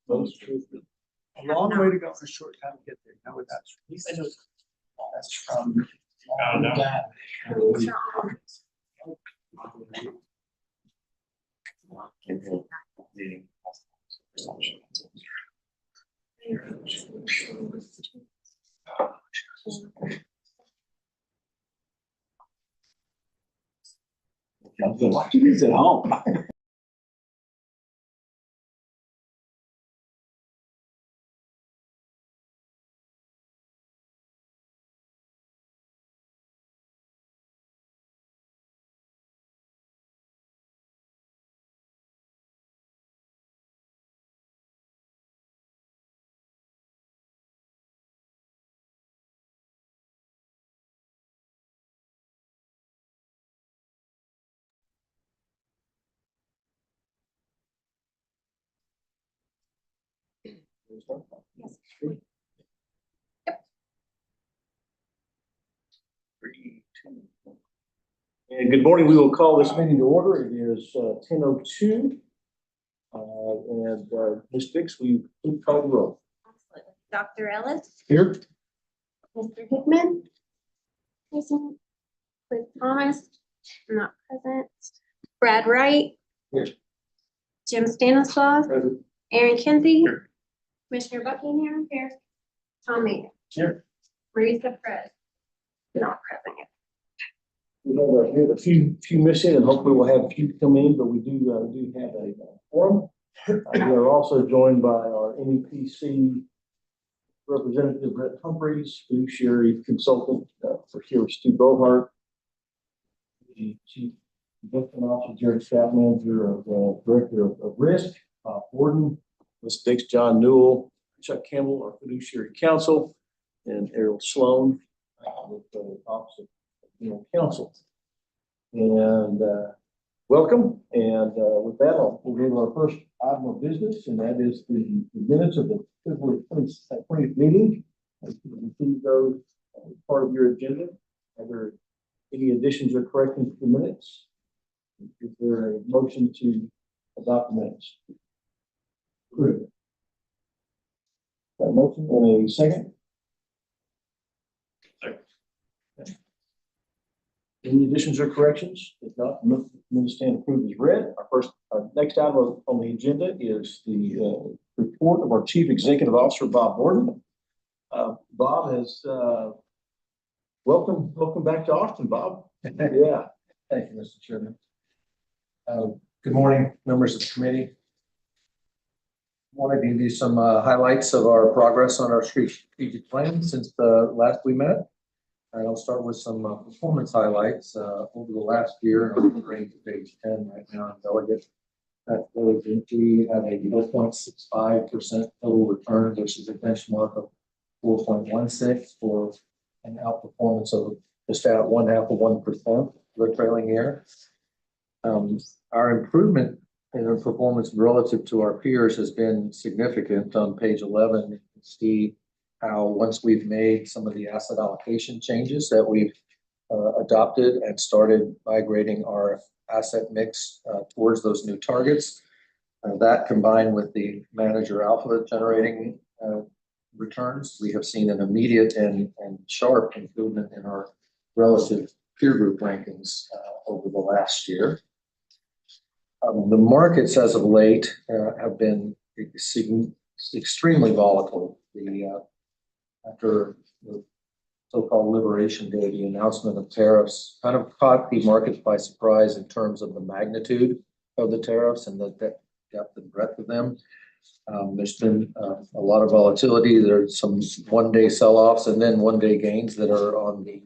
Most truthful. A long way to go for a short time to get there. Now with that, that's from that. Watching these at home. Yes. And good morning. We will call this meeting to order. It is 10:02. Ms. Dix, will you please call the roll? Absolutely. Dr. Ellis, Here. Mr. Hickman, present. Liz Thomas, not present. Brad Wright. Here. Jim Stanislaus, Present. Aaron Kinsey. Here. Commissioner Buckingham here. Tom Mayer. Here. Marisa Perez, not present yet. We have a few missing, and hopefully we'll have a few come in, but we do have a forum. We are also joined by our NEPC representative, Brett Humphreys, fiduciary consultant for here, Stu Bohart, the chief investment officer, Jared Staff Manager of Director of Risk, Gordon, Ms. Dix, John Newell, Chuck Campbell, our fiduciary counsel, and Errol Sloan with the Office of General Counsel. And welcome. And with that, we'll go to our first item of business, and that is the minutes of the February 20th meeting. You see those as part of your agenda. Are there any additions or corrections to the minutes? Is there a motion to adopt the minutes? Good. Got a motion and a second? Second. Okay. Any additions or corrections? If not, minutes stand approved as read. Our next item on the agenda is the report of our Chief Executive Officer, Bob Borden. Bob has welcome back to Austin, Bob. Yeah. Thank you, Mr. Chairman. Good morning, members of the committee. I want to give you some highlights of our progress on our strategic plan since the last we met. I'll start with some performance highlights over the last year. I'm going to page 10 right now. Delegate that we had a 4.65% total return versus a benchmark of 4.16 for an outperformance of just at 0.5% for the trailing year. Our improvement in our performance relative to our peers has been significant. On page 11, you can see how once we've made some of the asset allocation changes that we've adopted and started migrating our asset mix towards those new targets, that combined with the manager alpha generating returns, we have seen an immediate and sharp improvement in our relative peer group rankings over the last year. The markets as of late have been extremely volatile. After the so-called Liberation Day, the announcement of tariffs kind of caught the markets by surprise in terms of the magnitude of the tariffs and the depth and breadth of them. There's been a lot of volatility. There's some one-day sell-offs and then one-day gains that are on the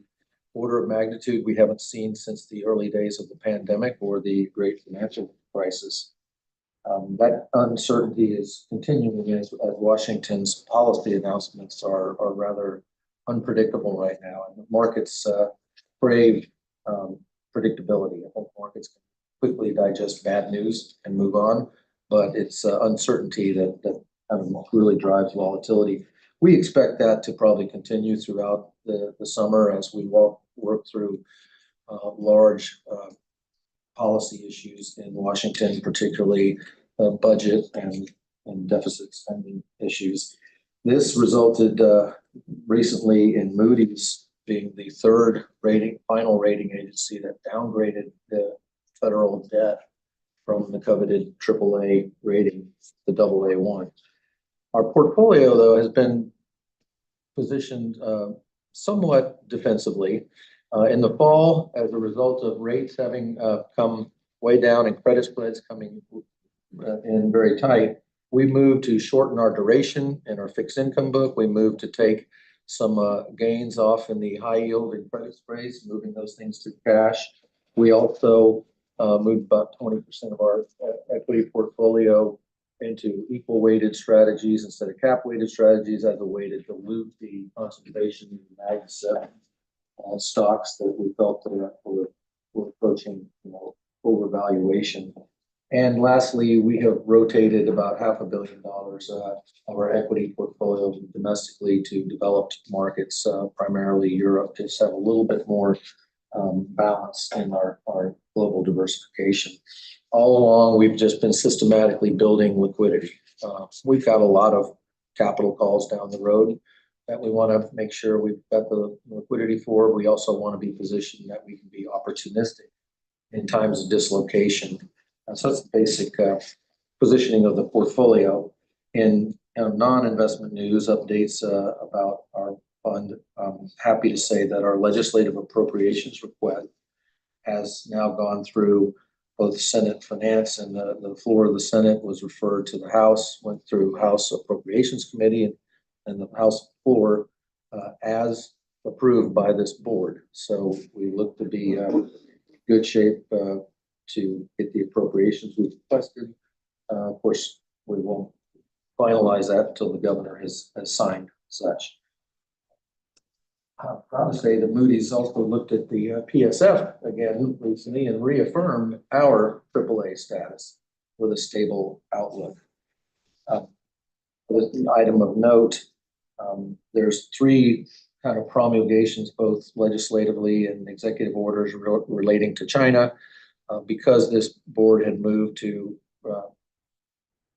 order of magnitude we haven't seen since the early days of the pandemic or the great financial crisis. That uncertainty is continuing as Washington's policy announcements are rather unpredictable right now, and the markets crave predictability. I think markets can quickly digest bad news and move on, but it's uncertainty that kind of really drives volatility. We expect that to probably continue throughout the summer as we work through large policy issues in Washington, particularly budget and and deficit spending issues. This resulted recently in Moody's being the third final rating agency that downgraded the federal debt from the coveted AAA rating to AA1. Our portfolio, though, has been positioned somewhat defensively. In the fall, as a result of rates having come way down and credit spreads coming in very tight, we moved to shorten our duration in our fixed income book. We moved to take some gains off in the high yield and credit spreads, moving those things to cash. We also moved about 20% of our equity portfolio into equal weighted strategies instead of cap weighted strategies as a way to dilute the concentration in the Mag 7 stocks that we felt that were approaching, overvaluation. And lastly, we have rotated about $500 million of our equity portfolio domestically to developed markets, primarily Europe, to have a little bit more balance in our global diversification. All along, we've just been systematically building liquidity. We've got a lot of capital calls down the road that we want to make sure we've got the liquidity for. We also want to be positioned that we can be opportunistic in times of dislocation. And so that's the basic positioning of the portfolio. In non-investment news updates about our fund, I'm happy to say that our legislative appropriations request has now gone through both Senate Finance, and the floor of the Senate was referred to the House, went through House Appropriations Committee, and the House floor as approved by this board. So we look to be in good shape to get the appropriations we've requested. Of course, we won't finalize that until the governor has signed such. I'm proud to say that Moody's also looked at the PSF again recently and reaffirmed our AAA status with a stable outlook. With the item of note, there's three kind of promulgations, both legislatively and executive orders relating to China. Because this board had moved to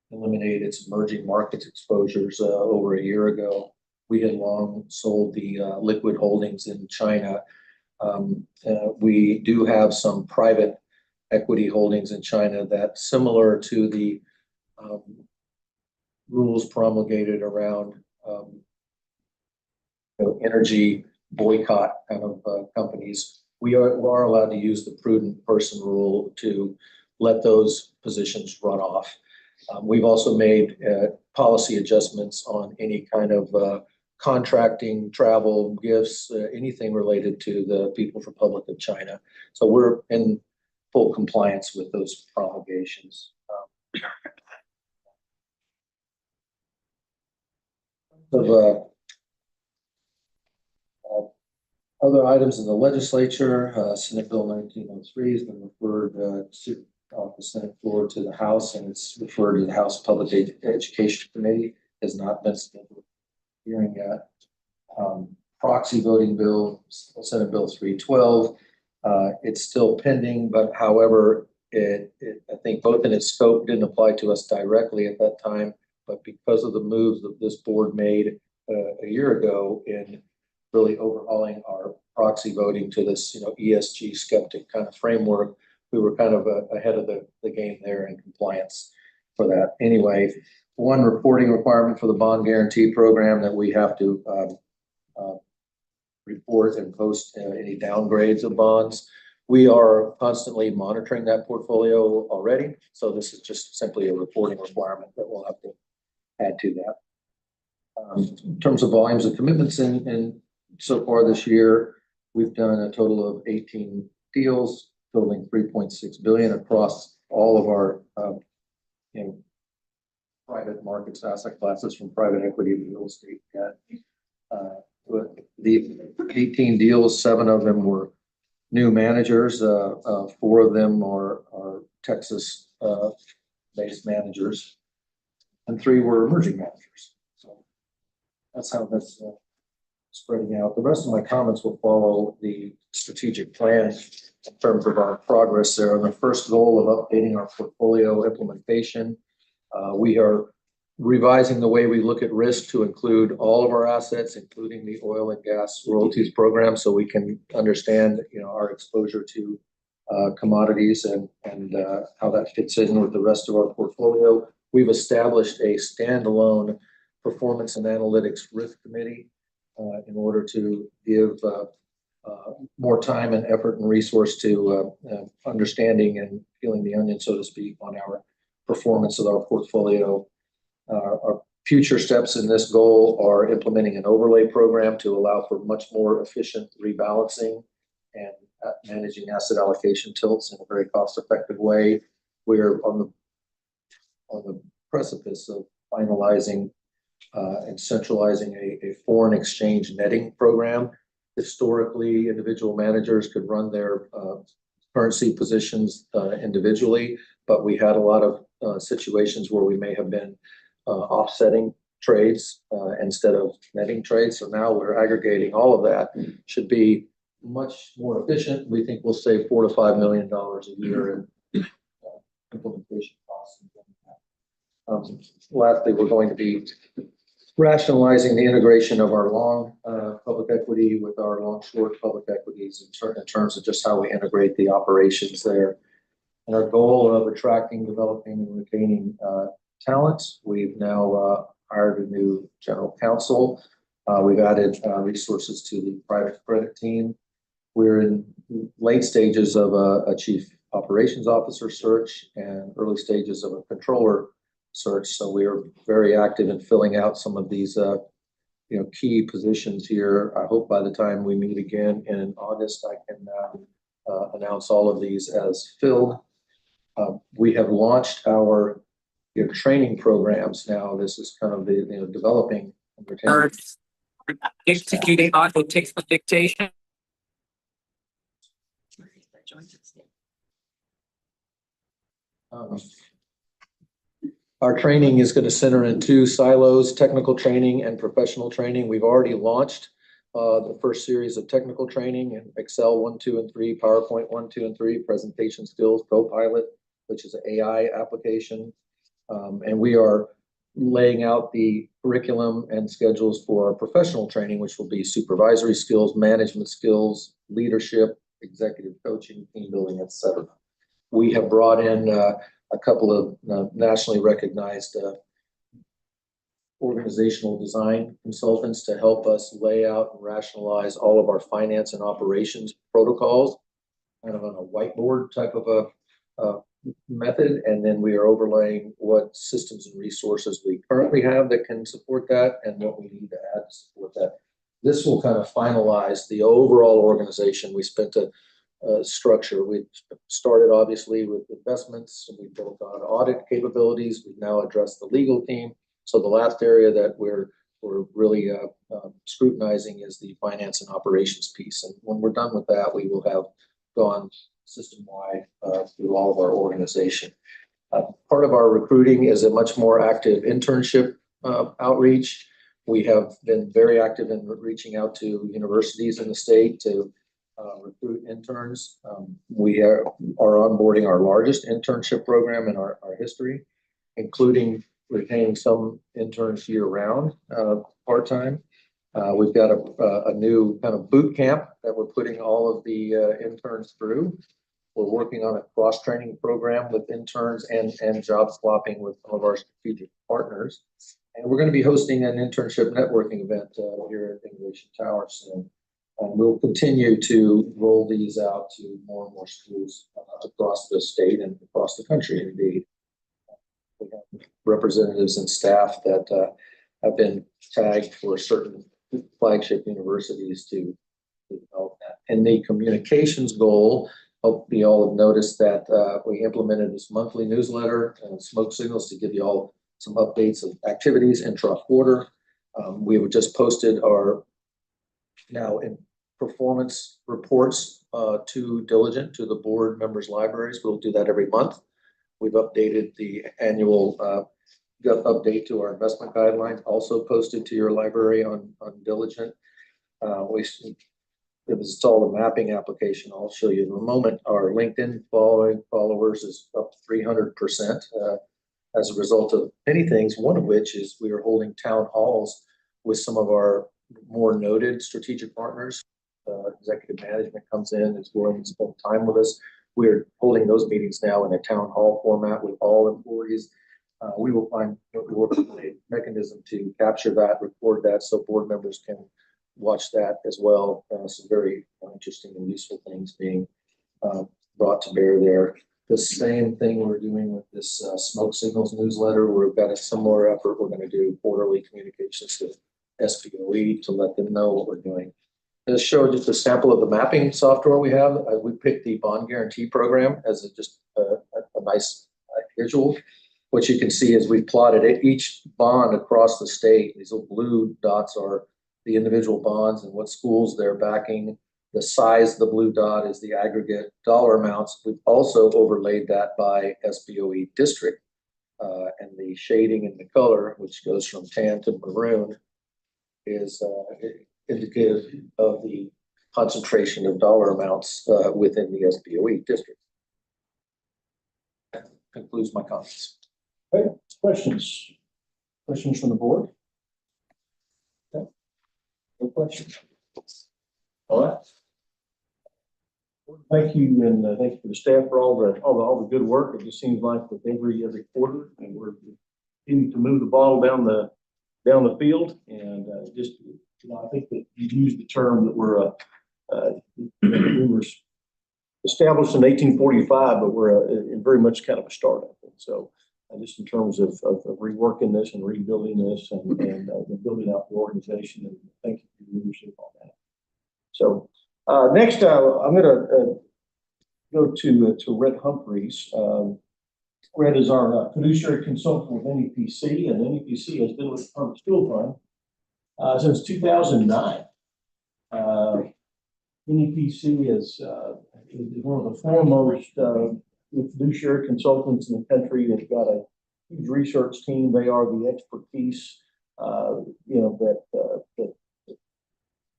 eliminate its emerging markets exposures over a year ago, we had long sold the liquid holdings in China. We do have some private equity holdings in China that, similar to the rules promulgated around energy boycott kind of companies, we are allowed to use the prudent person rule to let those positions run off. We've also made policy adjustments on any kind of contracting, travel, gifts, anything related to the People's Republic of China. So we're in full compliance with those promulgations. Other items in the legislature, Senate Bill 1903 has been referred off the Senate floor to the House, and it's referred to the House Public Education Committee. Has not been scheduled hearing yet. Proxy voting bill, Senate Bill 312. It's still pending, but however, I think both in its scope didn't apply to us directly at that time, but because of the moves that this board made a year ago in really overhauling our proxy voting to this, ESG skeptic kind of framework, we were kind of ahead of the game there in compliance for that. Anyway, one reporting requirement for the bond guarantee program that we have to report and post any downgrades of bonds. We are constantly monitoring that portfolio already, so this is just simply a reporting requirement that we'll have to add to that. In terms of volumes of commitments in so far this year, we've done a total of 18 deals totaling $3.6 billion across all of our private markets asset classes, from private equity to real estate debt. The 18 deals, 7 of them were new managers. 4 of them are Texas based managers, and 3 were emerging managers. So that's how that's spreading out. The rest of my comments will follow the strategic plan in terms of our progress there. On the first goal of updating our portfolio implementation, we are revising the way we look at risk to include all of our assets, including the oil and gas royalties program, so we can understand, our exposure to commodities and how that fits in with the rest of our portfolio. We've established a standalone performance and analytics risk committee in order to give more time and effort and resource to understanding and peeling the onion, so to speak, on our performance of our portfolio. Our future steps in this goal are implementing an overlay program to allow for much more efficient rebalancing and managing asset allocation tilts in a very cost-effective way. We're on the precipice of finalizing and centralizing a foreign exchange netting program. Historically, individual managers could run their currency positions individually, but we had a lot of situations where we may have been offsetting trades instead of netting trades. So now we're aggregating all of that. Should be much more efficient. We think we'll save $4 to $5 million a year in implementation costs. Lastly, we're going to be rationalizing the integration of our long public equity with our long short public equities in terms of just how we integrate the operations there. And our goal of attracting, developing, and retaining talent. We've now hired a new general counsel. We've added resources to the private credit team. We're in late stages of a chief operations officer search and early stages of a controller search. So we are very active in filling out some of these key positions here. I hope by the time we meet again in August, I can announce all of these as filled. We have launched our training programs now. This is kind of the developing and retaining. Executing auto takes the dictation. Our training is going to center in two silos: technical training and professional training. We've already launched the first series of technical training in Excel 1, 2, and 3, PowerPoint 1, 2, and 3, presentation skills, Copilot, which is an AI application. And we are laying out the curriculum and schedules for our professional training, which will be supervisory skills, management skills, leadership, executive coaching, team building, etc. We have brought in a couple of nationally recognized organizational design consultants to help us lay out and rationalize all of our finance and operations protocols, kind of on a whiteboard type of a method. And then we are overlaying what systems and resources we currently have that can support that and what we need to add to support that. This will kind of finalize the overall organization. We spent a structure. We started obviously with investments, and we built on audit capabilities. We've now addressed the legal team. So the last area that we're really scrutinizing is the finance and operations piece. And when we're done with that, we will have gone system-wide through all of our organization. Part of our recruiting is a much more active internship outreach. We have been very active in reaching out to universities in the state to recruit interns. We are onboarding our largest internship program in our history, including retaining some interns year-round, part-time. We've got a new kind of boot camp that we're putting all of the interns through. We're working on a cross-training program with interns and job swapping with some of our strategic partners. And we're going to be hosting an internship networking event here at Innovation Tower soon. And we'll continue to roll these out to more and more schools across the state and across the country, indeed. We have representatives and staff that have been tagged for certain flagship universities to develop that. And the communications goal, hope you all have noticed that we implemented this monthly newsletter and smoke signals to give you all some updates of activities intra-quarter. We have just posted our now in performance reports to Diligent, to the board members' libraries. We'll do that every month. We've updated the annual update to our investment guidelines, also posted to your library on Diligent. It was installed a mapping application. I'll show you in a moment. Our LinkedIn followers is up 300%. as a result of many things, one of which is we are holding town halls with some of our more noted strategic partners. Executive management comes in, is willing to spend time with us. We're holding those meetings now in a town hall format with all employees. We will find a mechanism to capture that, record that, so board members can watch that as well. Some very interesting and useful things being brought to bear there. The same thing we're doing with this smoke signals newsletter. We've got a similar effort. We're going to do quarterly communications with SBOE to let them know what we're doing. This show just a sample of the mapping software we have. We picked the bond guarantee program as just a nice visual. What you can see is we've plotted each bond across the state. These little blue dots are the individual bonds and what schools they're backing. The size of the blue dot is the aggregate dollar amounts. We've also overlaid that by SBOE district. And the shading in the color, which goes from tan to maroon, is indicative of the concentration of dollar amounts within the SBOE district. That concludes my comments. Okay, questions? Questions from the board? Okay. No questions. All right. Thank you, and thank you for the staff for all the good work. It just seems like with every quarter, and we're continuing to move the ball down the field, and just I think that you used the term that we were established in 1845, but we're in very much kind of a startup. And so, just in terms of reworking this and rebuilding this and building out the organization, and thank you for your leadership on that. So. Next, I'm going to go to Red Humphreys. Red is our fiduciary consultant with NEPC, and NEPC has been with the Public School Fund since 2009. NEPC is one of the foremost fiduciary consultants in the country. They've got a huge research team. They are the expertise, that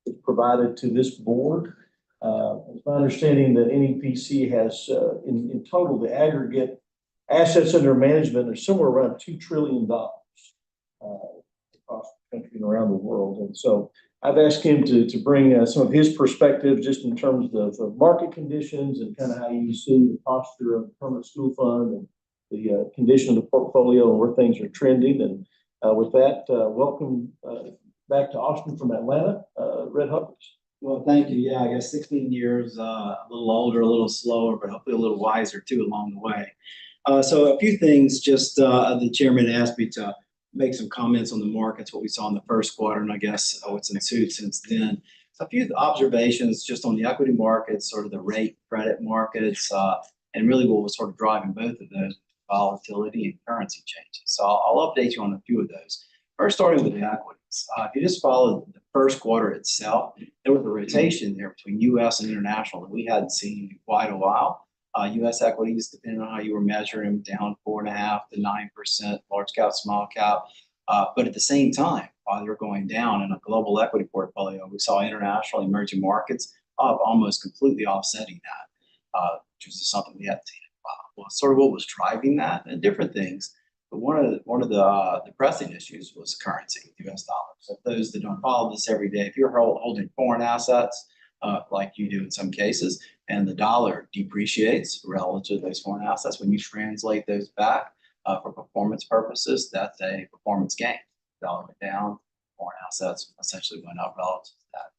is provided to this board. It's my understanding that NEPC has, in total, the aggregate assets under management are somewhere around $2 trillion across the country and around the world. And so I've asked him to bring some of his perspective just in terms of market conditions and kind of how you see the posture of the permanent school fund and the condition of the portfolio and where things are trending. And with that, welcome back to Austin from Atlanta, Red Humphreys. Well, thank you. Yeah, I guess 16 years, a little older, a little slower, but hopefully a little wiser too along the way. So a few things, just the chairman asked me to make some comments on the markets, what we saw in the first quarter, and I guess what's ensued since then. So a few observations just on the equity markets, sort of the rate credit markets, and really what was sort of driving both of those, volatility and currency changes. So I'll update you on a few of those. First, starting with the equities. If you just follow the first quarter itself, there was a rotation there between U.S. and international that we hadn't seen in quite a while. U.S. equities, depending on how you were measuring them, down 4.5% to 9%, large cap, small cap. But at the same time, while they were going down in a global equity portfolio, we saw international emerging markets up, almost completely offsetting that, which was something we hadn't seen in a while. Well, sort of what was driving that and different things. But one of the pressing issues was currency, U.S. dollars. So those that don't follow this every day, if you're holding foreign assets, like you do in some cases, and the dollar depreciates relative to those foreign assets, when you translate those back for performance purposes, that's a performance gain. Dollar went down, foreign assets essentially went up relative to that.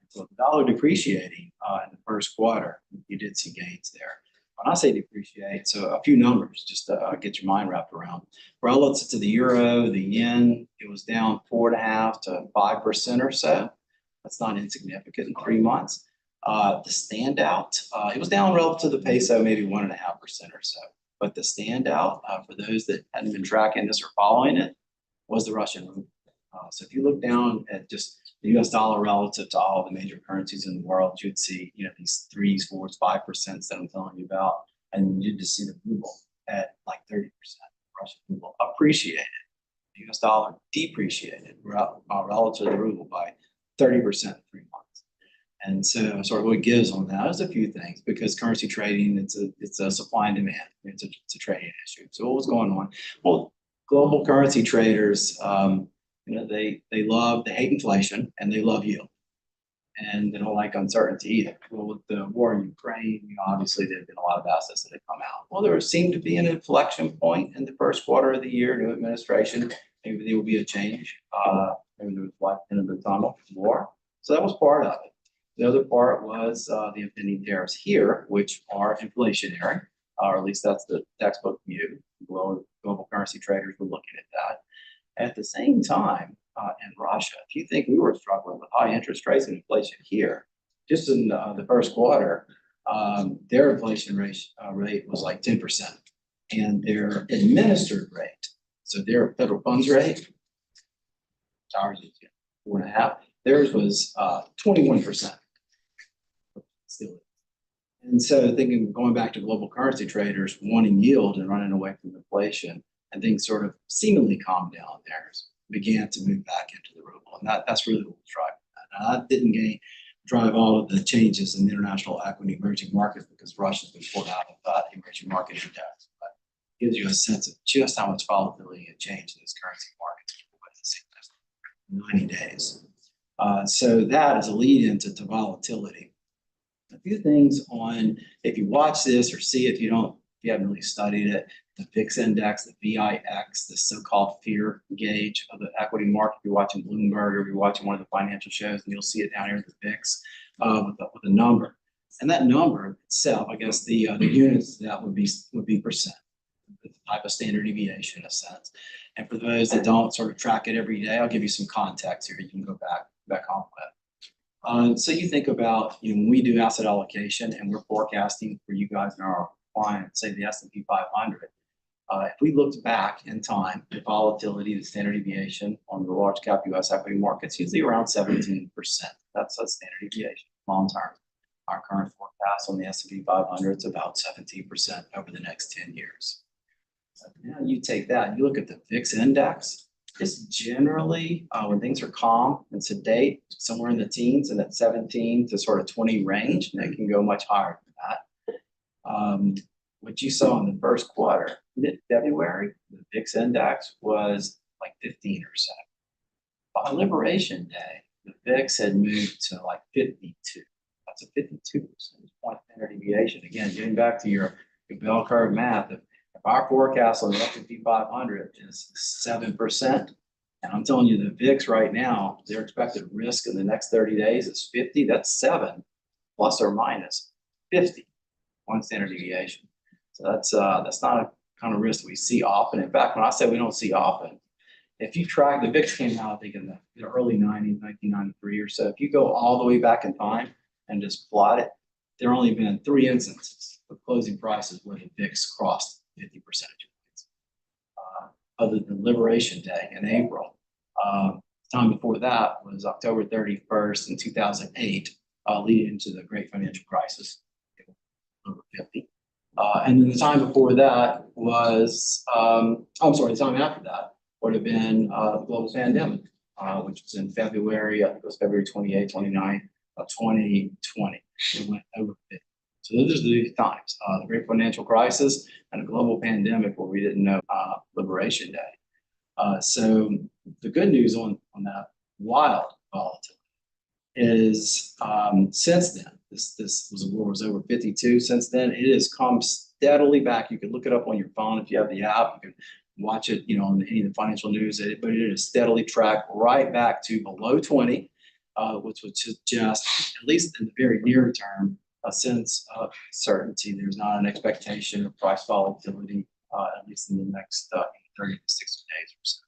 So the dollar depreciating in the first quarter, you did see gains there. When I say depreciate, so a few numbers just to get your mind wrapped around. Relative to the euro, the yen, it was down 4.5% to 5% or so. That's not insignificant in 3 months. The standout, it was down relative to the peso, maybe 1.5% or so. But the standout for those that hadn't been tracking this or following it was the Russian ruble. So if you look down at just the U.S. dollar relative to all the major currencies in the world, you'd see, these 3s, 4s, 5% that I'm telling you about, and you'd just see the ruble at like 30%. Russian ruble appreciated. The U.S. dollar depreciated relative to the ruble by 30% in 3 months. And so sort of what gives on that is a few things, because currency trading, it's a supply and demand. It's a trading issue. So what was going on? Well, global currency traders, they hate inflation and they love yield. And they don't like uncertainty either. Well, with the war in Ukraine, obviously there have been a lot of assets that have come out. Well, there seemed to be an inflection point in the first quarter of the year, new administration. Maybe there will be a change. Maybe there was light in the tunnel, war. So that was part of it. The other part was the impending tariffs here, which are inflationary, or at least that's the textbook view. Global currency traders were looking at that. At the same time, in Russia, if you think we were struggling with high interest rates and inflation here, just in the first quarter, their inflation rate was like 10%, and their administered rate, so their federal funds rate, ours is 4.5%. Theirs was 21%. Still. And so going back to global currency traders wanting yield and running away from inflation, and things sort of seemingly calmed down there, began to move back into the ruble. And that's really what was driving that. Now, that didn't drive all of the changes in the international equity emerging markets, because Russia's been pulled out of that emerging market index. But it gives you a sense of just how much volatility had changed in these currency markets in 90 days. So that is a lead into volatility. A few things on, if you watch this or see it, if you haven't really studied it, the VIX index, the VIX, the so-called fear gauge of the equity market. If you're watching Bloomberg or if you're watching one of the financial shows, and you'll see it down here, the VIX with a number. And that number itself, I guess the units that would be percent, the type of standard deviation in a sense. And for those that don't sort of track it every day, I'll give you some context here. You can go back on with. So you think about, when we do asset allocation and we're forecasting for you guys and our clients, say the S&P 500, if we looked back in time, the volatility, the standard deviation on the large cap U.S. equity markets, usually around 17%. That's a standard deviation long term. Our current forecast on the S&P 500 is about 17% over the next 10 years. So now you take that and you look at the VIX index. It's generally, when things are calm and sedate, somewhere in the teens, and that 17 to sort of 20 range, and it can go much higher than that. What you saw in the first quarter, mid-February, the VIX index was like 15 or so. By Liberation Day, the VIX had moved to like 52. That's a 52% point standard deviation. Again, getting back to your bell curve math, if our forecast on the S&P 500 is 7%, and I'm telling you the VIX right now, their expected risk in the next 30 days is 50, that's 7 plus or minus 50, one standard deviation. So that's not a kind of risk that we see often. In fact, when I say we don't see often, if you track, the VIX came out, I think, in the early 90s, 1993 or so. If you go all the way back in time and just plot it, there only been 3 instances of closing prices where the VIX crossed 50 percentage points, other than Liberation Day in April. The time before that was October 31st in 2008, leading into the great financial crisis, over 50. And then the time before that was, the time after that would have been the global pandemic, which was in February, I think it was February 28, 29 of 2020. It went over 50. So those are the times, the great financial crisis and a global pandemic where we didn't know Liberation Day. So the good news on that wild volatility is since then, this was war was over 52. Since then, it has come steadily back. You can look it up on your phone if you have the app. You can watch it, on any of the financial news. But it is steadily tracked right back to below 20, which would suggest, at least in the very near term, a sense of certainty. There's not an expectation of price volatility, at least in the next 30 to 60 days or so.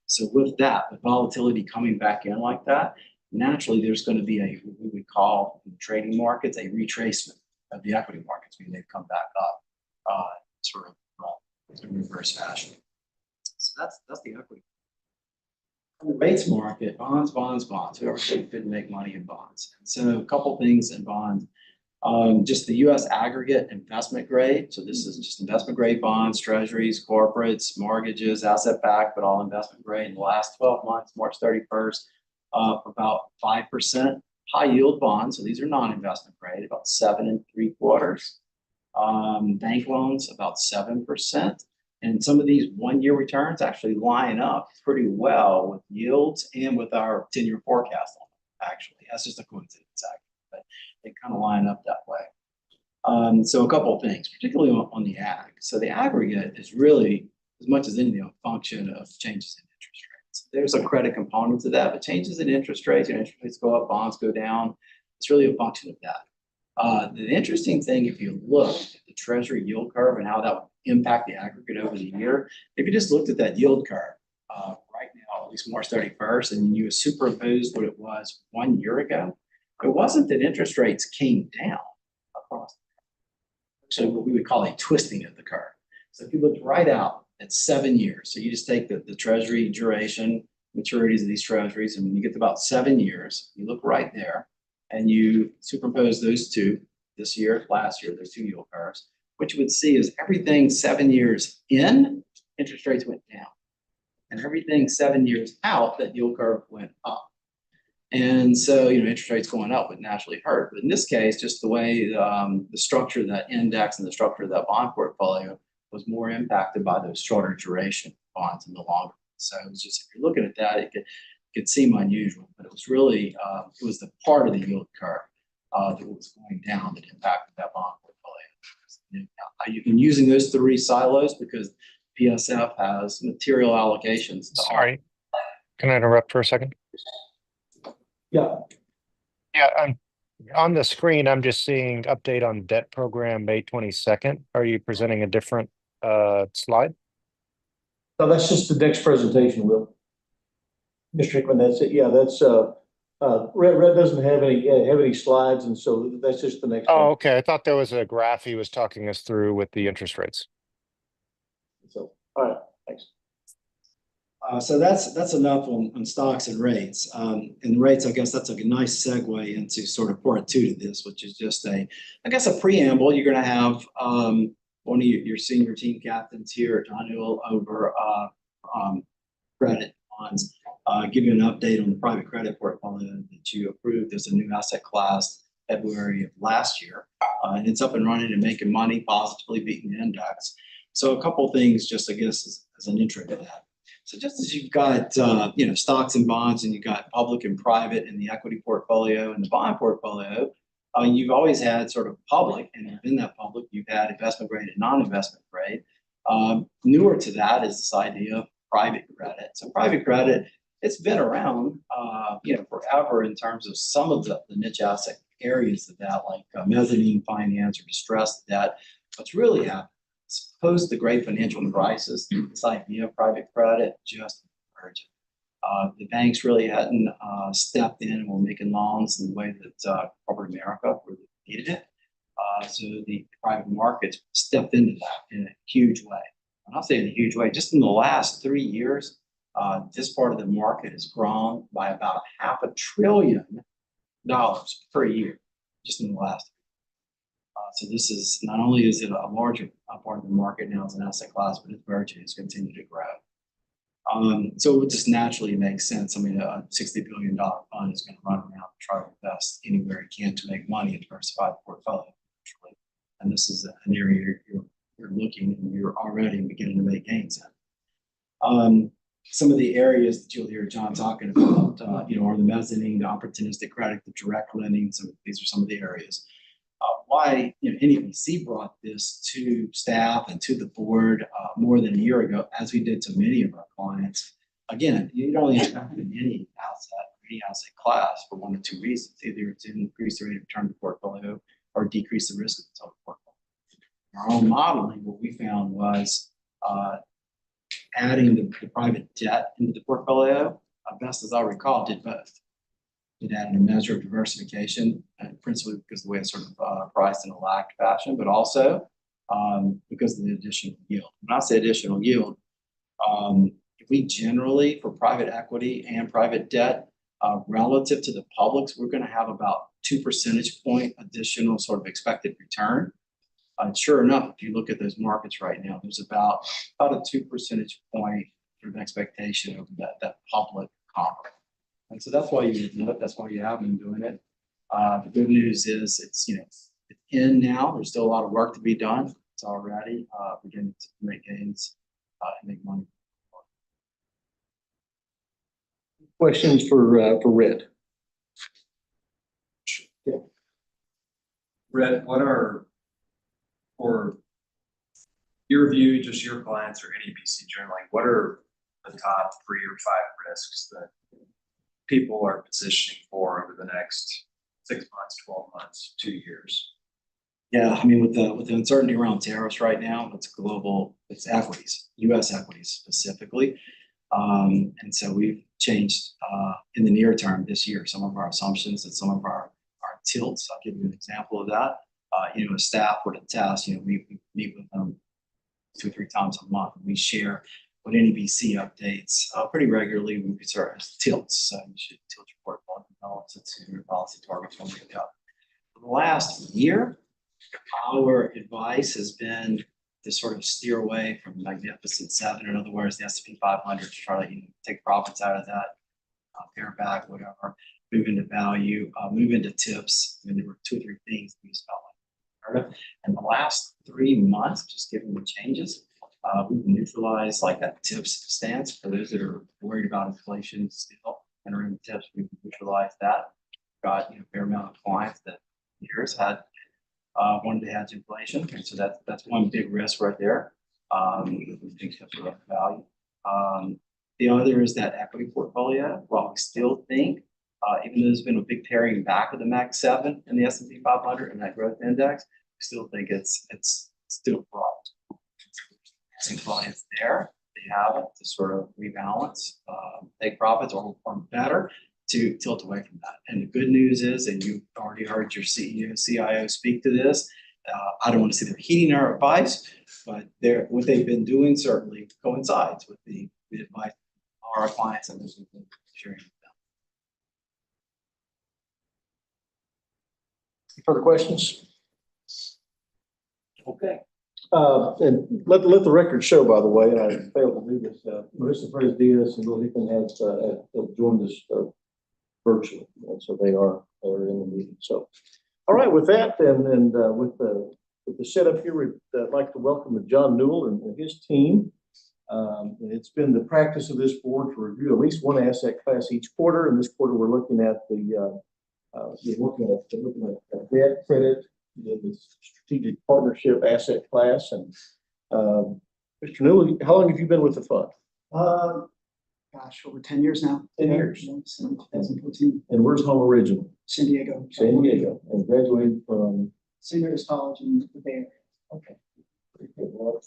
So with that, the volatility coming back in like that, naturally, there's going to be what we would call in the trading markets a retracement of the equity markets. I mean, they've come back up, sort of in reverse fashion. So that's the equity. On the rates market, bonds. Whoever couldn't make money in bonds. And so a couple things in bonds. Just the U.S. aggregate investment grade. So this is just investment grade bonds, treasuries, corporates, mortgages, asset backed, but all investment grade. In the last 12 months, March 31st, about 5%. high yield bonds, so these are non-investment grade, about 7.75. Bank loans about 7%. And some of these 1-year returns actually line up pretty well with yields and with our 10-year forecast on them, actually. That's just a coincidence, actually, but they kind of line up that way. So a couple of things, particularly on the ag. So the aggregate is really, as much as anything, a function of changes in interest rates. There's a credit component to that, but changes in interest rates, interest rates go up, bonds go down. It's really a function of that. The interesting thing, if you look at the Treasury yield curve and how that would impact the aggregate over the year, if you just looked at that yield curve right now, at least March 31st, and you superimposed what it was 1 year ago, it wasn't that interest rates came down across the curve. So what we would call a twisting of the curve. So if you looked right out at 7 years, so you just take the Treasury duration, maturities of these Treasuries, and when you get to about 7 years, you look right there, and you superimpose those two, this year, last year, those two yield curves, what you would see is everything 7 years in, interest rates went down. And everything 7 years out, that yield curve went up. And so, interest rates going up would naturally hurt. But in this case, just the way the structure of that index and the structure of that bond portfolio was more impacted by those shorter duration bonds in the longer. So it was just, if you're looking at that, it could seem unusual, but it was really, it was the part of the yield curve that was going down that impacted that bond portfolio. You can using those three silos because PSF has material allocations. Sorry, can I interrupt for a second? Yeah, Yeah, I'm on the screen. I'm just seeing update on debt program May 22nd. Are you presenting a different slide? no, that's just the next presentation, Will. Mr. Hickman, that's it. Yeah, that's Red doesn't have any slides, and so that's just the next Oh, one. okay. I thought there was a graph he was talking us through with the interest rates. So, all right, thanks. So that's enough on stocks and rates. And rates, I guess that's a nice segue into sort of part two to this, which is just a preamble. You're going to have one of your senior team captains here, John Newell, over credit bonds, give you an update on the private credit portfolio that you approved as a new asset class February of last year. And it's up and running and making money, positively beating the index. So a couple of things, just I guess as an intro to that. So just as you've got stocks and bonds, and you've got public and private in the equity portfolio and the bond portfolio, you've always had sort of public, and within that public, you've had investment grade and non-investment grade. Newer to that is this idea of private credit. So private credit, it's been around, forever in terms of some of the niche asset areas of that, like mezzanine finance or distressed debt. What's really happened post the great financial crisis, this idea of private credit just emerged. The banks really hadn't stepped in and were making loans in the way that corporate America really needed it. So the private markets stepped into that in a huge way. And I'll say in a huge way, just in the last 3 years, this part of the market has grown by about $500 billion per year, just in the last. So this is, not only is it a larger part of the market now as an asset class, but its virtue has continued to grow. So it would just naturally make sense. I mean, a $60 billion fund is going to run around and try to invest anywhere it can to make money and diversify the portfolio. And this is an area you're looking, and you're already beginning to make gains in. Some of the areas that you'll hear John talking about, are the mezzanine, the opportunistic credit, the direct lending. These are some of the areas. Why NEPC brought this to staff and to the board more than a year ago, as we did to many of our clients. Again, you don't invest in any asset class for one of two reasons: either to increase the rate of return of the portfolio or decrease the risk of the total portfolio. In our own modeling, what we found was adding the private debt into the portfolio, best as I recall, did both. It added a measure of diversification, principally because the way it's sort of priced in a lagged fashion, but also because of the additional yield. When I say additional yield, if we generally, for private equity and private debt, relative to the publics, we're going to have about 2 percentage point additional sort of expected return. Sure enough, if you look at those markets right now, there's about a 2 percentage point sort of expectation of that public comp. And so that's why you do it. That's why you have been doing it. The good news is it's in now. There's still a lot of work to be done. It's already beginning to make gains and make money. Questions for Red? Red, what are, for your view, just your clients or any PC generally, what are the top 3 or 5 risks that people are positioning for over the next 6 months, 12 months, 2 years? Yeah, I mean, with the uncertainty around tariffs right now, it's global, it's equities, U.S. equities specifically. And so we've changed in the near term this year some of our assumptions and some of our tilts. I'll give you an example of that. A staff were to test, we meet with them 2 or 3 times a month. We share what NBC updates pretty regularly. We start as tilts. So you should tilt your portfolio relative to your policy targets when we go up. For the last year, our advice has been to sort of steer away from Magnificent Seven. In other words, the S&P 500, to try to take profits out of that, pare back, whatever, move into value, move into tips. I mean, there were 2 or 3 things we just felt like heard of. And the last 3 months, just given the changes, we've neutralized like that tips stance. For those that are worried about inflation still entering the tips, we've neutralized that. Got a fair amount of clients that years had wanted to hedge inflation, and so that's one big risk right there. We think tips are of value. The other is that equity portfolio. While we still think, even though there's been a big tearing back of the Mag 7 and the S&P 500 and that growth index, we still think it's still broad. Some clients there, they have it to sort of rebalance, take profits or better to tilt away from that. And the good news is, and you've already heard your CEO, CIO speak to this, I don't want to say they're heeding our advice, but what they've been doing certainly coincides with the advice of our clients and this we've been sharing with them. Further questions? Okay. And let the record show, by the way, I failed to do this. Marissa Perez-Diaz and Will Hickman have joined us virtually, and so they are in the meeting. So, all right, with that, and with the setup here, we'd like to welcome John Newell and his team. It's been the practice of this board to review at least one asset class each quarter, and this quarter we're looking at looking at debt, credit, the strategic partnership asset class. And Mr. Newell, how long have you been with the fund? Gosh, over 10 years now. 10 years. Since 2014. And where's home original? San Diego. San Diego. And graduated from St. Mary's College in the Bay Area. Okay. Pretty good. Well,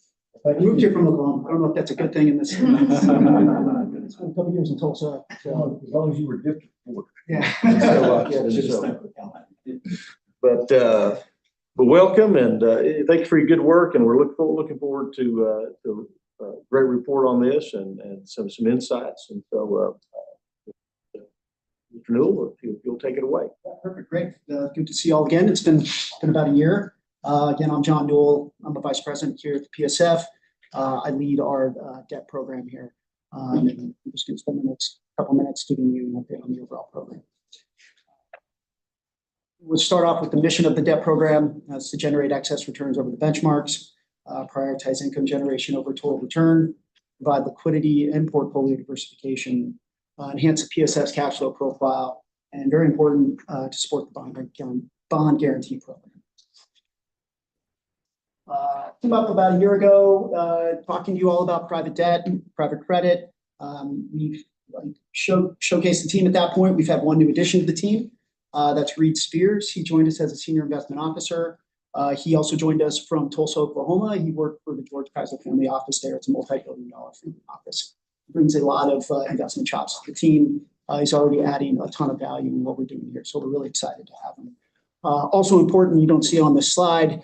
I moved here from Oklahoma. I don't know if that's a good thing in this. It's been a couple of years in Tulsa. So, as long as you were district board. yeah. But welcome, and thank you for your good work, and we're looking forward to a great report on this and some insights. And so, Mr. Newell, if you'll take it away. Perfect. Great. Good to see you all again. It's been about a year. Again, I'm John Newell. I'm the vice president here at the PSF. I lead our debt program here. And I'm just going to spend the next couple minutes giving you an update on the overall program. We'll start off with the mission of the debt program. That's to generate excess returns over the benchmarks, prioritize income generation over total return, provide liquidity and portfolio diversification, enhance the PSF's cash flow profile, and very important, to support the bond guarantee program. Came up about a year ago, talking to you all about private debt, private credit. We've showcased the team at that point. We've had one new addition to the team. That's Reed Spears. He joined us as a senior investment officer. He also joined us from Tulsa, Oklahoma. He worked for the George Kaiser family office there. It's a multi-billion-dollar family office. He brings a lot of investment chops to the team. He's already adding a ton of value in what we're doing here. So we're really excited to have him. Also important, you don't see it on this slide,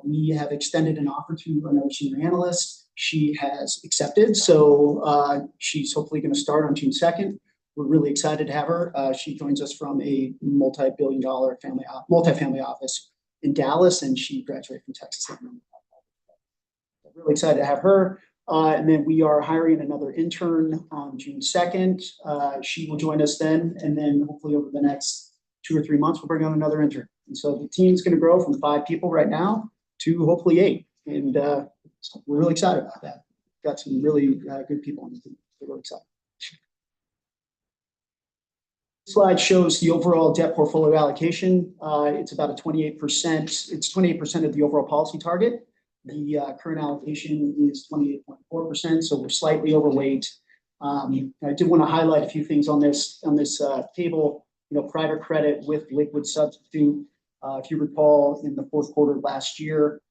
we have extended an offer to another senior analyst. She has accepted. So she's hopefully going to start on June 2nd. We're really excited to have her. She joins us from a multi-billion-dollar multifamily office in Dallas, and she graduated from Texas A&M. Really excited to have her. And then we are hiring another intern on June 2nd. She will join us then, and then hopefully over the next 2 or 3 months, we'll bring on another intern. And so the team's going to grow from 5 people right now to hopefully 8. And so we're really excited about that. Got some really good people on the team. We're really excited. Slide shows the overall debt portfolio allocation. It's about a 28%. It's 28% of the overall policy target. The current allocation is 28.4%, so we're slightly overweight. I did want to highlight a few things on this table. Private credit with liquid substitute. If you recall, in the fourth quarter of last year,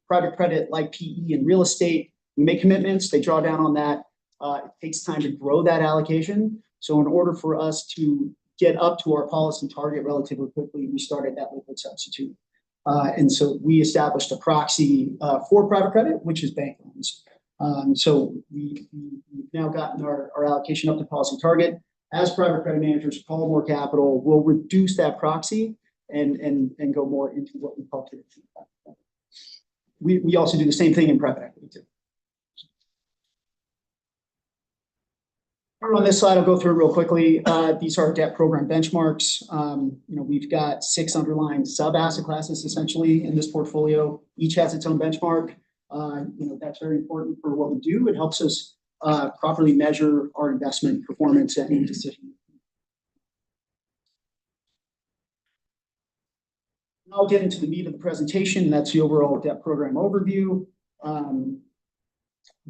private credit like PE and real estate, we make commitments, they draw down on that. It takes time to grow that allocation. So in order for us to get up to our policy target relatively quickly, we started that liquid substitute. And so we established a proxy for private credit, which is bank loans. So we've now gotten our allocation up to policy target. As private credit managers call more capital, we'll reduce that proxy and go more into what we call tier 2. We also do the same thing in private equity too. On this slide, I'll go through real quickly. These are debt program benchmarks. We've got 6 underlying sub-asset classes essentially in this portfolio. Each has its own benchmark. That's very important for what we do. It helps us properly measure our investment performance and decision. I'll get into the meat of the presentation. That's the overall debt program overview.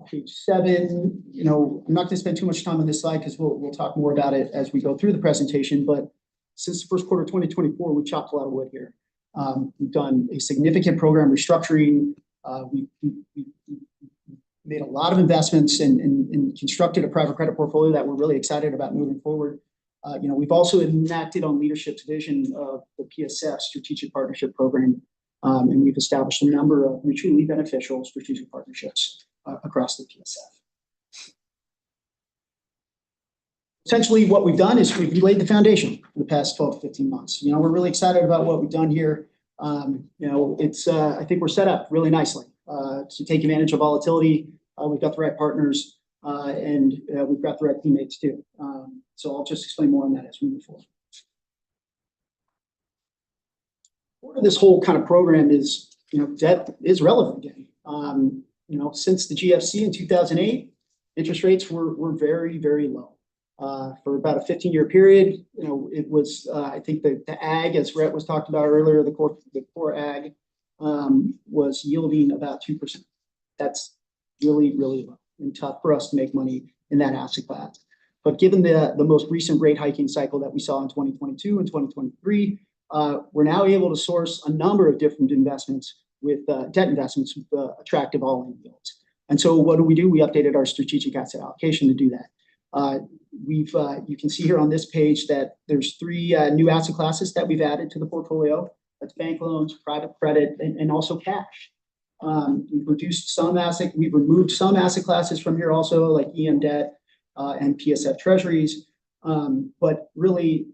Page 7, I'm not going to spend too much time on this slide because we'll talk more about it as we go through the presentation. But since the first quarter of 2024, we chopped a lot of wood here. We've done a significant program restructuring. We made a lot of investments and constructed a private credit portfolio that we're really excited about moving forward. We've also enacted on leadership's vision of the PSF Strategic Partnership Program, and we've established a number of mutually beneficial strategic partnerships across the PSF. Essentially, what we've done is we've laid the foundation for the past 12 to 15 months. We're really excited about what we've done here. I think we're set up really nicely to take advantage of volatility. We've got the right partners, and we've got the right teammates too. So I'll just explain more on that as we move forward. Part of this whole kind of program is, debt is relevant again. Since the GFC in 2008, interest rates were very, very low. For about a 15-year period, it was, I think the ag, as Rhett was talked about earlier, the core ag was yielding about 2%. That's really, really low and tough for us to make money in that asset class. But given the most recent rate hiking cycle that we saw in 2022 and 2023, we're now able to source a number of different investments with debt investments with attractive all-in yields. And so what do? We updated our strategic asset allocation to do that. You can see here on this page that there's 3 new asset classes that we've added to the portfolio. That's bank loans, private credit, and also cash. We've removed some asset classes from here also, like EM debt and PSF treasuries. But really,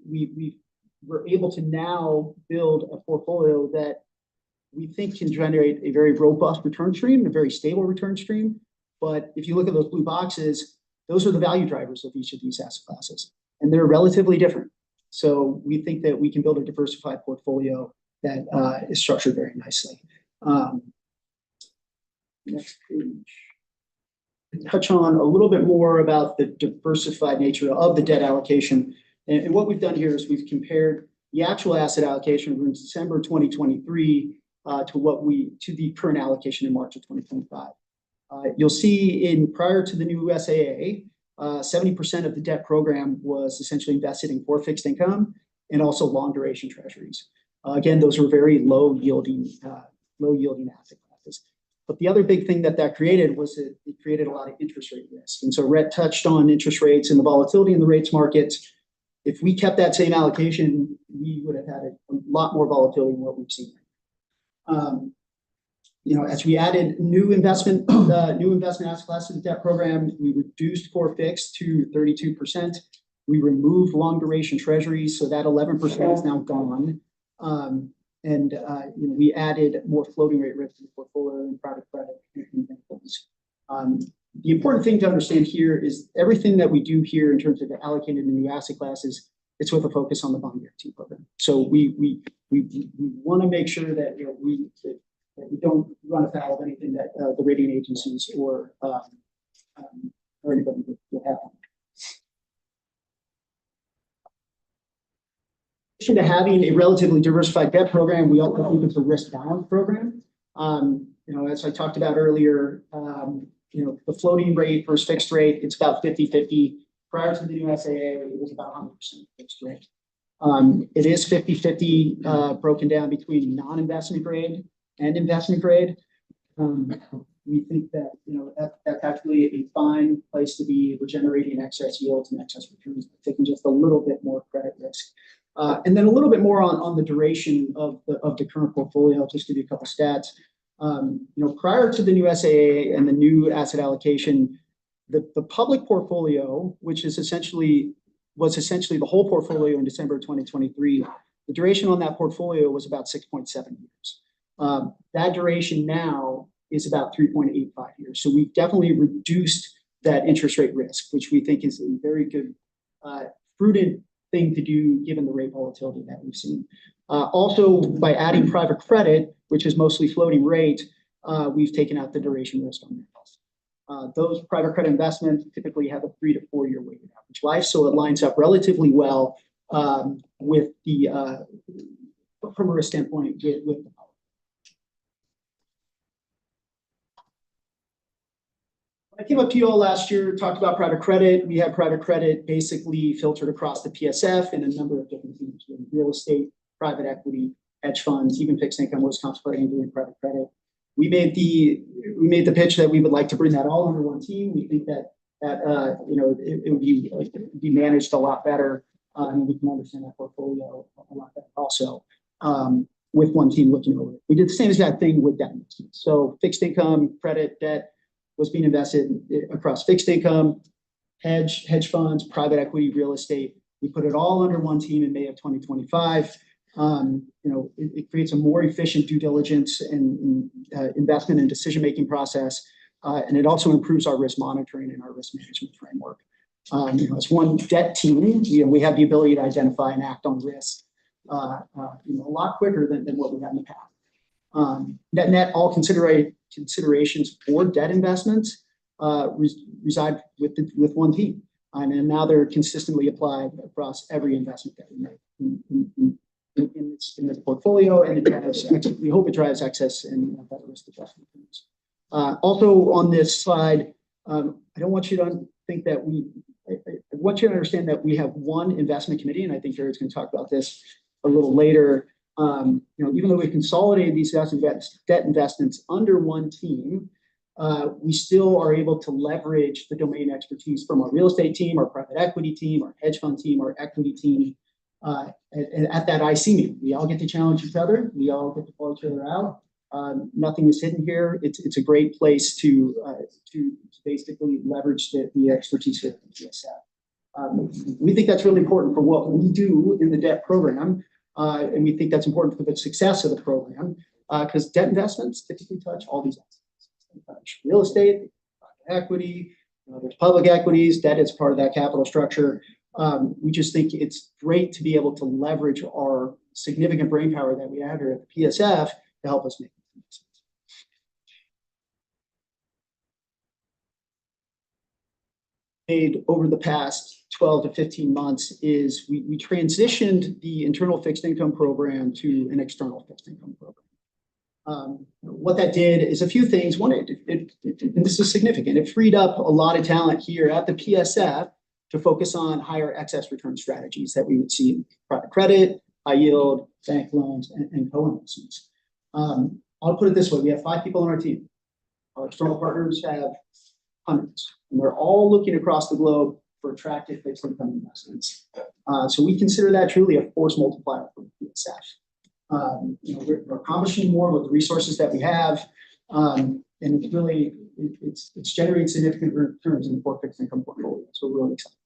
we're able to now build a portfolio that we think can generate a very robust return stream, a very stable return stream. But if you look at those blue boxes, those are the value drivers of each of these asset classes, and they're relatively different. So we think that we can build a diversified portfolio that is structured very nicely. Next page. Touch on a little bit more about the diversified nature of the debt allocation. And what we've done here is we've compared the actual asset allocation from December 2023 to the current allocation in March of 2025. You'll see prior to the new SAA, 70% of the debt program was essentially invested in core fixed income and also long duration treasuries. Again, those were very low yielding asset classes. But the other big thing that created was it created a lot of interest rate risk. And so Rhett touched on interest rates and the volatility in the rates markets. If we kept that same allocation, we would have had a lot more volatility than what we've seen. As we added new investment asset classes to the debt program, we reduced core fixed to 32%. We removed long duration treasuries, so that 11% is now gone. We added more floating rate risk to the portfolio and private credit and bank loans. The important thing to understand here is everything that we do here in terms of allocating the new asset classes it's with a focus on the bond guarantee program. So we want to make sure that, you know, that we don't run afoul of anything that the rating agencies or anybody would have. In addition to having a relatively diversified debt program, we also think it's a risk balance program. You know, as I talked about earlier, you know, the floating rate versus fixed rate, it's about 50-50. Prior to the new SAA, it was about 100% fixed rate. It is 50-50 broken down between non-investment grade and investment grade. We think that, you know, that's actually a fine place to be. We're generating excess yields and excess returns, taking just a little bit more credit risk. And then a little bit more on the duration of the current portfolio. I'll just give you a couple stats. You know, prior to the new SAA and the new asset allocation, the public portfolio, which was essentially the whole portfolio in December of 2023, the duration on that portfolio was about 6.7 years. That duration now is about 3.85 years. So we've definitely reduced that interest rate risk, which we think is a very good, prudent thing to do given the rate volatility that we've seen. Also, by adding private credit, which is mostly floating rate, we've taken out the duration risk on that. Those private credit investments typically have a 3 to 4 year weighted average life, so it lines up relatively well with the from a risk standpoint with the I came up to you all last year, talked about private credit. We have private credit basically filtered across the PSF in a number of different themes: real estate, private equity, hedge funds, even fixed income was contemplating doing private credit. We made the pitch that we would like to bring that all under one team. We think that you know, it would be managed a lot better, and we can understand that portfolio a lot better also with one team looking over it. We did the same exact thing with debt investments. So fixed income, credit, debt was being invested across fixed income, hedge funds, private equity, real estate. We put it all under one team in May of 2025. You know, it creates a more efficient due diligence and investment and decision-making process. And it also improves our risk monitoring and our risk management framework. You know, as one debt team, you know, we have the ability to identify and act on risk, you know, a lot quicker than what we had in the past. Net, all considerations for debt investments reside with one team. And now they're consistently applied across every investment that we make in this portfolio, and we hope it drives excess and better risk adjustment. Also on this slide, I don't want you to think that I want you to understand that we have one investment committee, and I think Jared's going to talk about this a little later. You know, even though we consolidated these debt investments under one team, we still are able to leverage the domain expertise from our real estate team, our private equity team, our hedge fund team, our equity team. And at that IC meeting, we all get to challenge each other. We all get to call each other out. Nothing is hidden here. It's a great place to basically leverage the expertise here at the PSF. We think that's really important for what we do in the debt program. And we think that's important for the success of the program because debt investments typically touch all these assets. They touch real estate, private equity, there's public equities, debt is part of that capital structure. We just think it's great to be able to leverage our significant brainpower that we have here at the PSF to help us make investments. Made over the past 12 to 15 months is we transitioned the internal fixed income program to an external fixed income program. What that did is a few things. One, and this is significant, it freed up a lot of talent here at the PSF to focus on higher excess return strategies that we would see in private credit, high yield, bank loans, and co-investments. I'll put it this way, we have 5 people on our team. Our external partners have hundreds, and they're all looking across the globe for attractive fixed income investments. So we consider that truly a force multiplier for the PSF. You know, we're accomplishing more with the resources that we have, and it's really it's generating significant returns in the core fixed income portfolio. So we're really excited.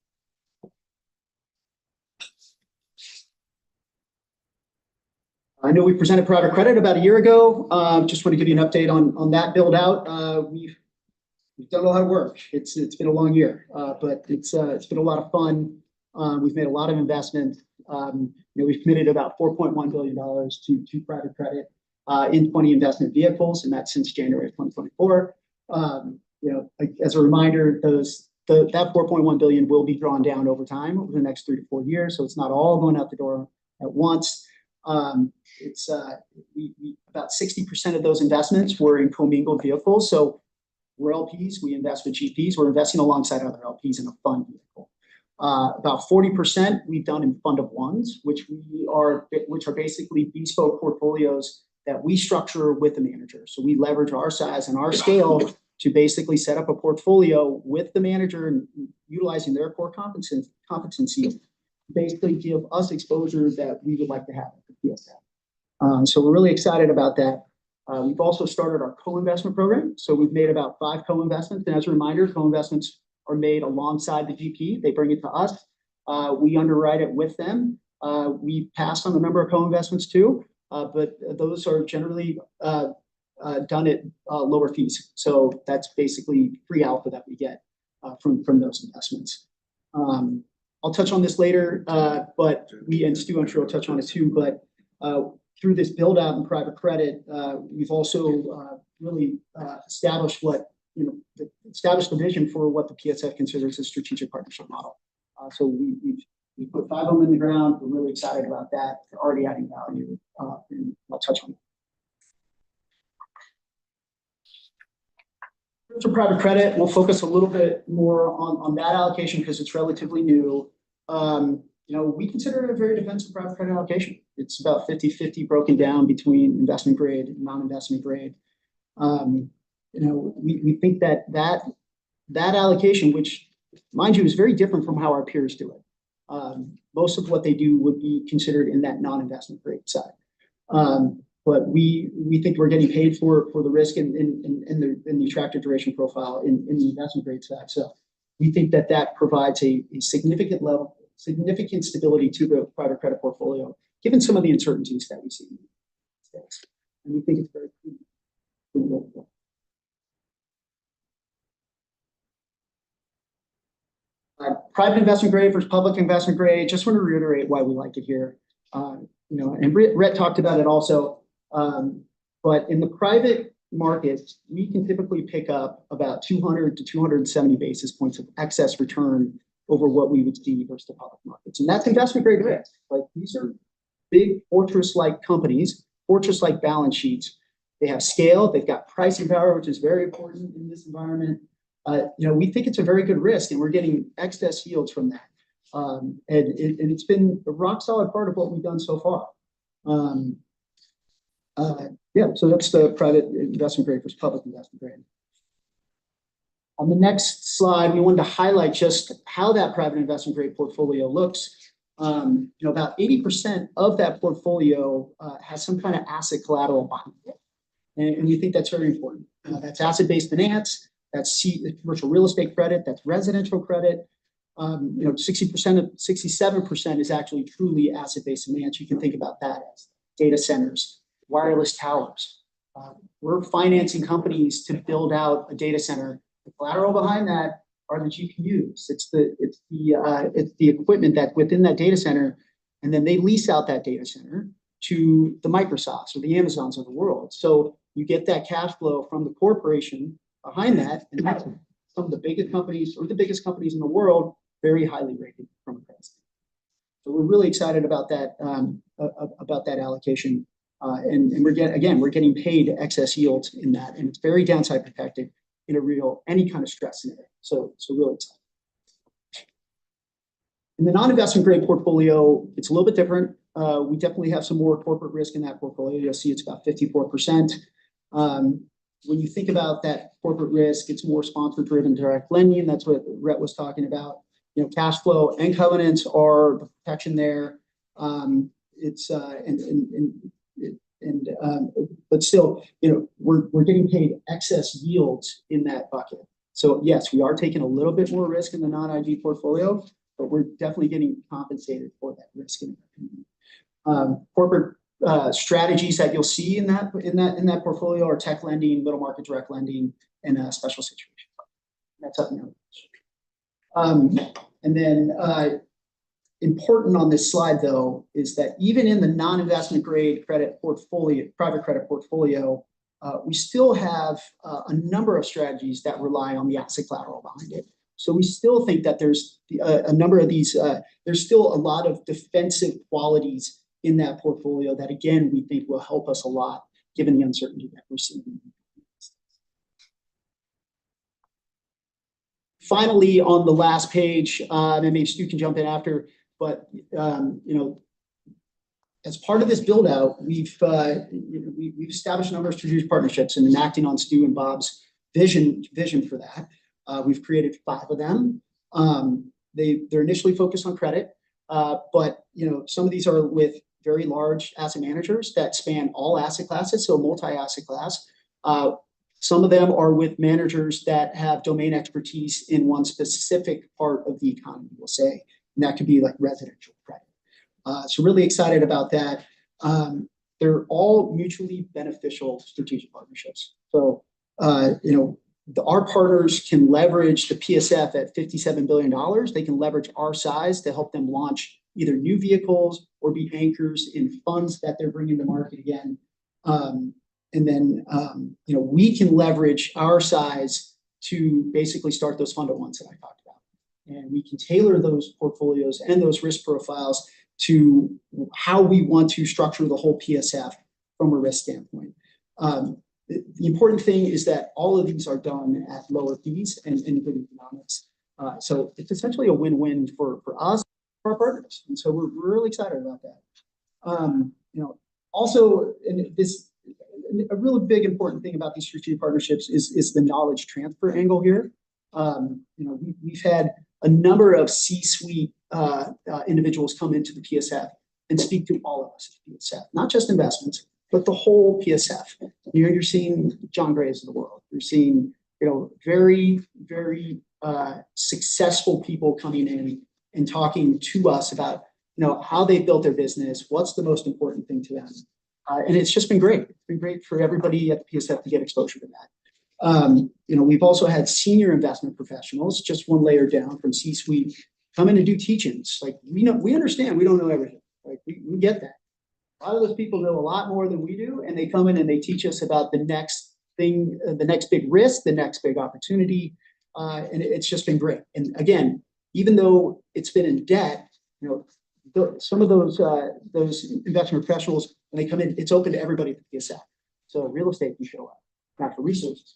I know we presented private credit about a year ago. Just want to give you an update on that build out. We've done a lot of work. It's been a long year, but it's been a lot of fun We've made a lot of investments. We've committed about $4.1 billion to private credit in 20 investment vehicles, and that's since January of 2024. As a reminder, that $4.1 billion will be drawn down over time over the next 3 to 4 years, so it's not all going out the door at once. About 60% of those investments were in commingled vehicles. So we're LPs, we invest with GPs, we're investing alongside other LPs in a fund vehicle. About 40% we've done in fund of ones, which are basically bespoke portfolios that we structure with the manager. So we leverage our size and our scale to basically set up a portfolio with the manager and utilizing their core competency, basically give us exposure that we would like to have at the PSF. So we're really excited about that. We've also started our co-investment program. So we've made about 5 co-investments. And as a reminder, co-investments are made alongside the GP. They bring it to us. We underwrite it with them. We pass on a number of co-investments too, but those are generally done at lower fees. So that's basically free alpha that we get from those investments. I'll touch on this later, but and Stu, I'm sure will touch on it too, but through this build out in private credit, we've also really established the vision for what the PSF considers a strategic partnership model. So we put 5 of them in the ground. We're really excited about that. They're already adding value, and I'll touch on it. For private credit, we'll focus a little bit more on that allocation because it's relatively new. We consider it a very defensive private credit allocation. It's about 50-50 broken down between investment grade and non-investment grade. We think that allocation, which mind you is very different from how our peers do it. Most of what they do would be considered in that non-investment grade side. But we think we're getting paid for the risk in the attractive duration profile in the investment grade side. So we think that provides a significant stability to the private credit portfolio, given some of the uncertainties that we see. And we think it's very critical. Private investment grade versus public investment grade. Just want to reiterate why we like it here. And Rhett talked about it also. But in the private markets, we can typically pick up about 200 to 270 basis points of excess return over what we would see versus the public markets. And that's investment grade risk. Like these are big fortress-like companies, fortress-like balance sheets. They have scale, they've got pricing power, which is very important in this environment. We think it's a very good risk and we're getting excess yields from that. And it's been a rock solid part of what we've done so far. So that's the private investment grade versus public investment grade. On the next slide, we wanted to highlight just how that private investment grade portfolio looks. About 80% of that portfolio has some kind of asset collateral behind it. And we think that's very important. That's asset-based finance, that's commercial real estate credit, that's residential credit. 67% is actually truly asset-based finance. You can think about that as data centers, wireless towers. We're financing companies to build out a data center. The collateral behind that are the GPUs. It's the equipment that within that data center, and then they lease out that data center to the Microsofts or the Amazons of the world. So you get that cash flow from the corporation behind that, and that's some of the biggest companies or the biggest companies in the world, very highly rated from a credit standpoint. So we're really excited about that allocation. And we're getting paid excess yields in that, and it's very downside protected in any kind of stress scenario. So really excited. In the non-investment grade portfolio, it's a little bit different. We definitely have some more corporate risk in that portfolio. You'll see it's about 54%. When you think about that corporate risk, it's more sponsor-driven direct lending. That's what Rhett was talking about. Cash flow and covenants are the protection there. But still, we're getting paid excess yields in that bucket. So yes, we are taking a little bit more risk in the non-IG portfolio, but we're definitely getting compensated for that risk. Corporate strategies that you'll see in that portfolio are tech lending, middle market direct lending, and special situation. That's up now. And then important on this slide, though, is that even in the non-investment grade credit portfolio, private credit portfolio, we still have a number of strategies that rely on the asset collateral behind it. So we still think that there's a number of these, there's still a lot of defensive qualities in that portfolio that, again, we think will help us a lot given the uncertainty that we're seeing. Finally, on the last page, and maybe Stu can jump in after, but as part of this build out, we've established a number of strategic partnerships and enacting on Stu and Bob's vision for that. We've created 5 of them. They're initially focused on credit, but some of these are with very large asset managers that span all asset classes, so multi-asset class. Some of them are with managers that have domain expertise in one specific part of the economy, we'll say, and that could be like residential credit. So really excited about that. They're all mutually beneficial strategic partnerships. So, our partners can leverage the PSF at $57 billion. They can leverage our size to help them launch either new vehicles or be anchors in funds that they're bringing to market again. And then, we can leverage our size to basically start those fund of ones that I talked about. And we can tailor those portfolios and those risk profiles to how we want to structure the whole PSF from a risk standpoint. The important thing is that all of these are done at lower fees and good economics. So it's essentially a win-win for us, for our partners. And so we're really excited about that. Also, and this, a really big important thing about these strategic partnerships is the knowledge transfer angle here. We've had a number of C-suite individuals come into the PSF and speak to all of us at the PSF, not just investments, but the whole PSF. You're seeing John Graves of the world. You're seeing, very, very successful people coming in and talking to us about, how they built their business, what's the most important thing to them. And it's just been great. It's been great for everybody at the PSF to get exposure to that. We've also had senior investment professionals, just one layer down from C-suite, come in and do teach-ins. Like, we understand we don't know everything. Like, we get that. A lot of those people know a lot more than we do, and they come in and they teach us about the next thing, the next big risk, the next big opportunity, and it's just been great. And again, even though it's been in debt, some of those investment professionals, when they come in, it's open to everybody at the PSF. So real estate can show up, natural resources,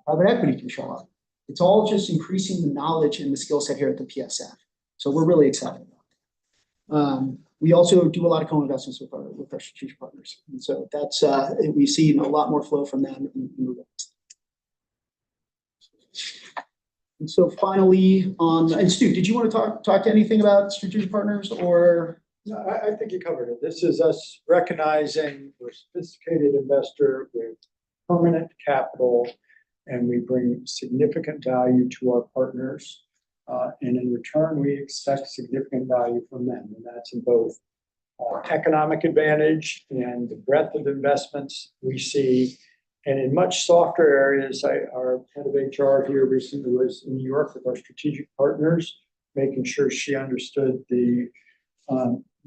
private equity can show up. It's all just increasing the knowledge and the skill set here at the PSF. So we're really excited about it. We also do a lot of co-investments with our strategic partners. And so that's, we've seen a lot more flow from them in the rest. And so finally and Stu, did you want to talk to anything about strategic partners or? No, I think you covered it. This is us recognizing we're a sophisticated investor with permanent capital, and we bring significant value to our partners. And in return, we expect significant value from them. And that's in both economic advantage and the breadth of investments we see. And in much softer areas, our head of HR here recently was in New York with our strategic partners, making sure she understood the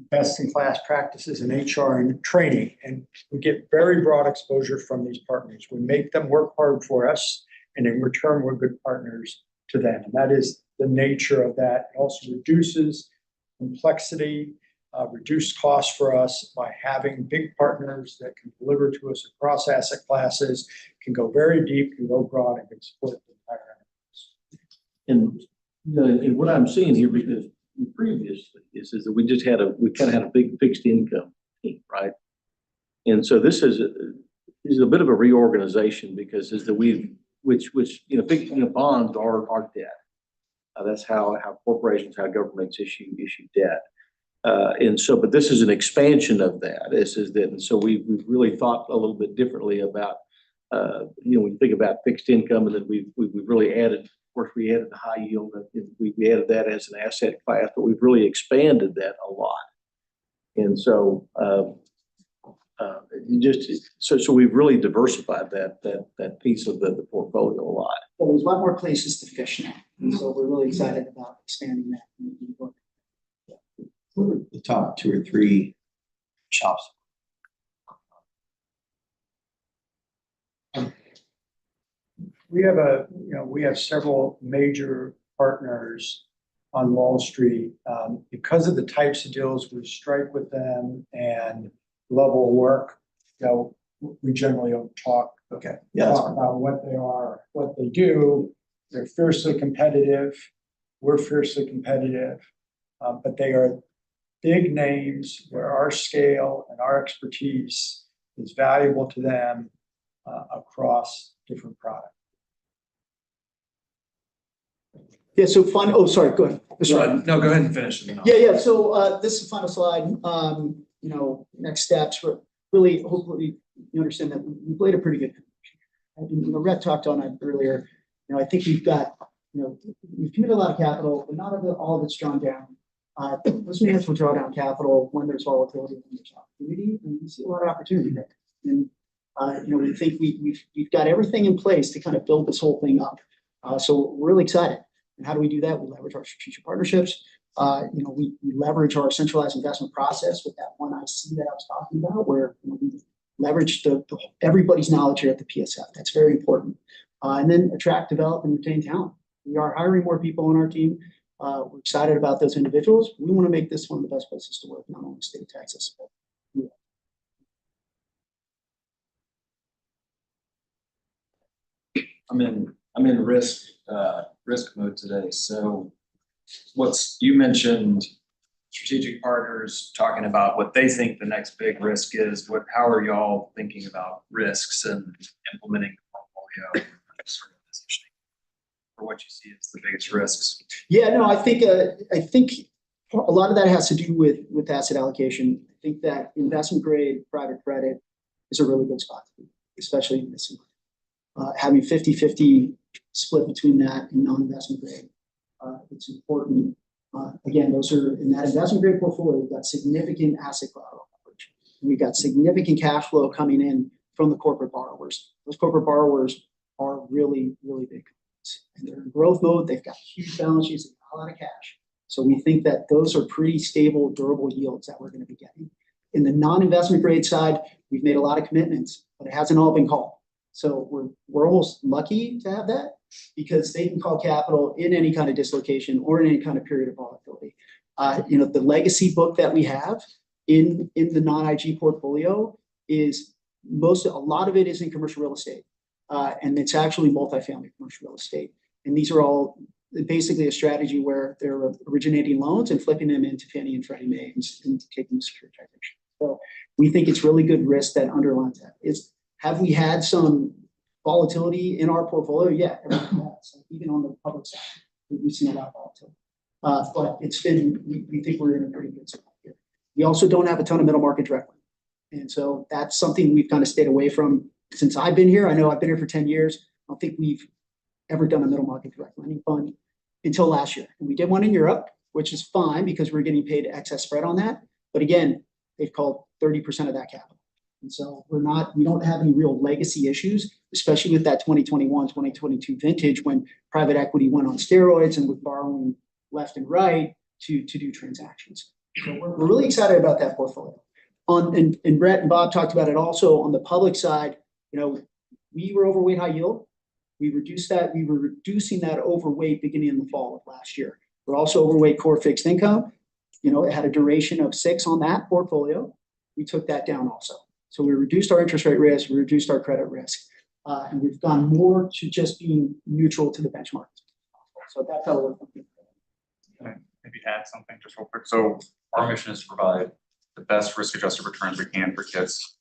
best-in-class practices in HR and training. And we get very broad exposure from these partners. We make them work hard for us, and in return, we're good partners to them. And that is the nature of that. It also reduces complexity, reduced costs for us by having big partners that can deliver to us across asset classes, can go very deep, can go broad, and can support the entire enterprise. And what I'm seeing here, because previously is that we kind of had a big fixed income team, right? And so this is a bit of a reorganization because bonds are debt. That's how corporations, how governments issue debt. But this is an expansion of that. And so we've really thought a little bit differently about, when you think about fixed income, and then we've really added, of course, we added the high yield, we added that as an asset class, but we've really expanded that a lot. And so, so we've really diversified that piece of the portfolio a lot. Well, there's a lot more places to fish now. And so we're really excited about expanding that. Who are the top 2 or 3 shops? We have we have several major partners on Wall Street. Because of the types of deals we strike with them and level of work, we generally don't talk Okay, yeah, that's fine. about what they are, what they do. They're fiercely competitive. We're fiercely competitive, but they are big names where our scale and our expertise is valuable to them across different products. Yeah, so oh, sorry, go ahead. Sorry. No, go ahead and finish. And then I'll- Yeah, so this is the final slide. Next steps, but really, hopefully you understand that we've laid a pretty good foundation. And, Rhett talked on it earlier. I think we've got, we've committed a lot of capital, but not all of it's drawn down. Those managers will draw down capital when there's volatility, when there's opportunity, and we see a lot of opportunity there. And we think we've got everything in place to kind of build this whole thing up. So we're really excited. And how do we do that? We leverage our strategic partnerships. We leverage our centralized investment process with that one IC that I was talking about, where we leverage everybody's knowledge here at the PSF. That's very important. And then attract, develop, and retain talent. We are hiring more people on our team. We're excited about those individuals. We want to make this one of the best places to work, not only in the state of Texas, but I'm in risk mode today. So you mentioned strategic partners talking about what they think the next big risk is. How are y'all thinking about risks and implementing the portfolio sort of positioning for what you see as the biggest risks? Yeah, no, I think a lot of that has to do with asset allocation. I think that investment grade private credit is a really good spot to be, especially in this environment. Having 50-50 split between that and non-investment grade, it's important. Again, those are in that investment grade portfolio. We've got significant asset collateral coverage. We've got significant cash flow coming in from the corporate borrowers. Those corporate borrowers are really, really big companies, and they're in growth mode. They've got huge balance sheets, they've got a lot of cash. So we think that those are pretty stable, durable yields that we're going to be getting. In the non-investment grade side, we've made a lot of commitments, but it hasn't all been called. So we're almost lucky to have that, because they can call capital in any kind of dislocation or in any kind of period of volatility. The legacy book that we have in the non-IG portfolio is a lot of it is in commercial real estate, and it's actually multifamily commercial real estate. And these are all basically a strategy where they're originating loans and flipping them into Fannie and Freddie Mae and taking securitization. So we think it's really good risk that underlines that. Have we had some volatility in our portfolio? Yeah, everything has. Even on the public side, we've seen a lot of volatility. But we think we're in a pretty good spot here. We also don't have a ton of middle market direct lending. And so that's something we've kind of stayed away from since I've been here. I know I've been here for 10 years. I don't think we've ever done a middle market direct lending fund until last year. And we did one in Europe, which is fine because we're getting paid excess spread on that. But again, they've called 30% of that capital. And so we don't have any real legacy issues, especially with that 2021, 2022 vintage when private equity went on steroids and was borrowing left and right to do transactions. So we're really excited about that portfolio. And Brett and Bob talked about it also on the public side. We were overweight high yield. We reduced that. We were reducing that overweight beginning in the fall of last year. We're also overweight core fixed income. It had a duration of 6 on that portfolio. We took that down also. So we reduced our interest rate risk, we reduced our credit risk, and we've gone more to just being neutral to the benchmark. So that's how we're thinking. Can I maybe add something just real quick? So our mission is to provide the best risk-adjusted returns we can for kids,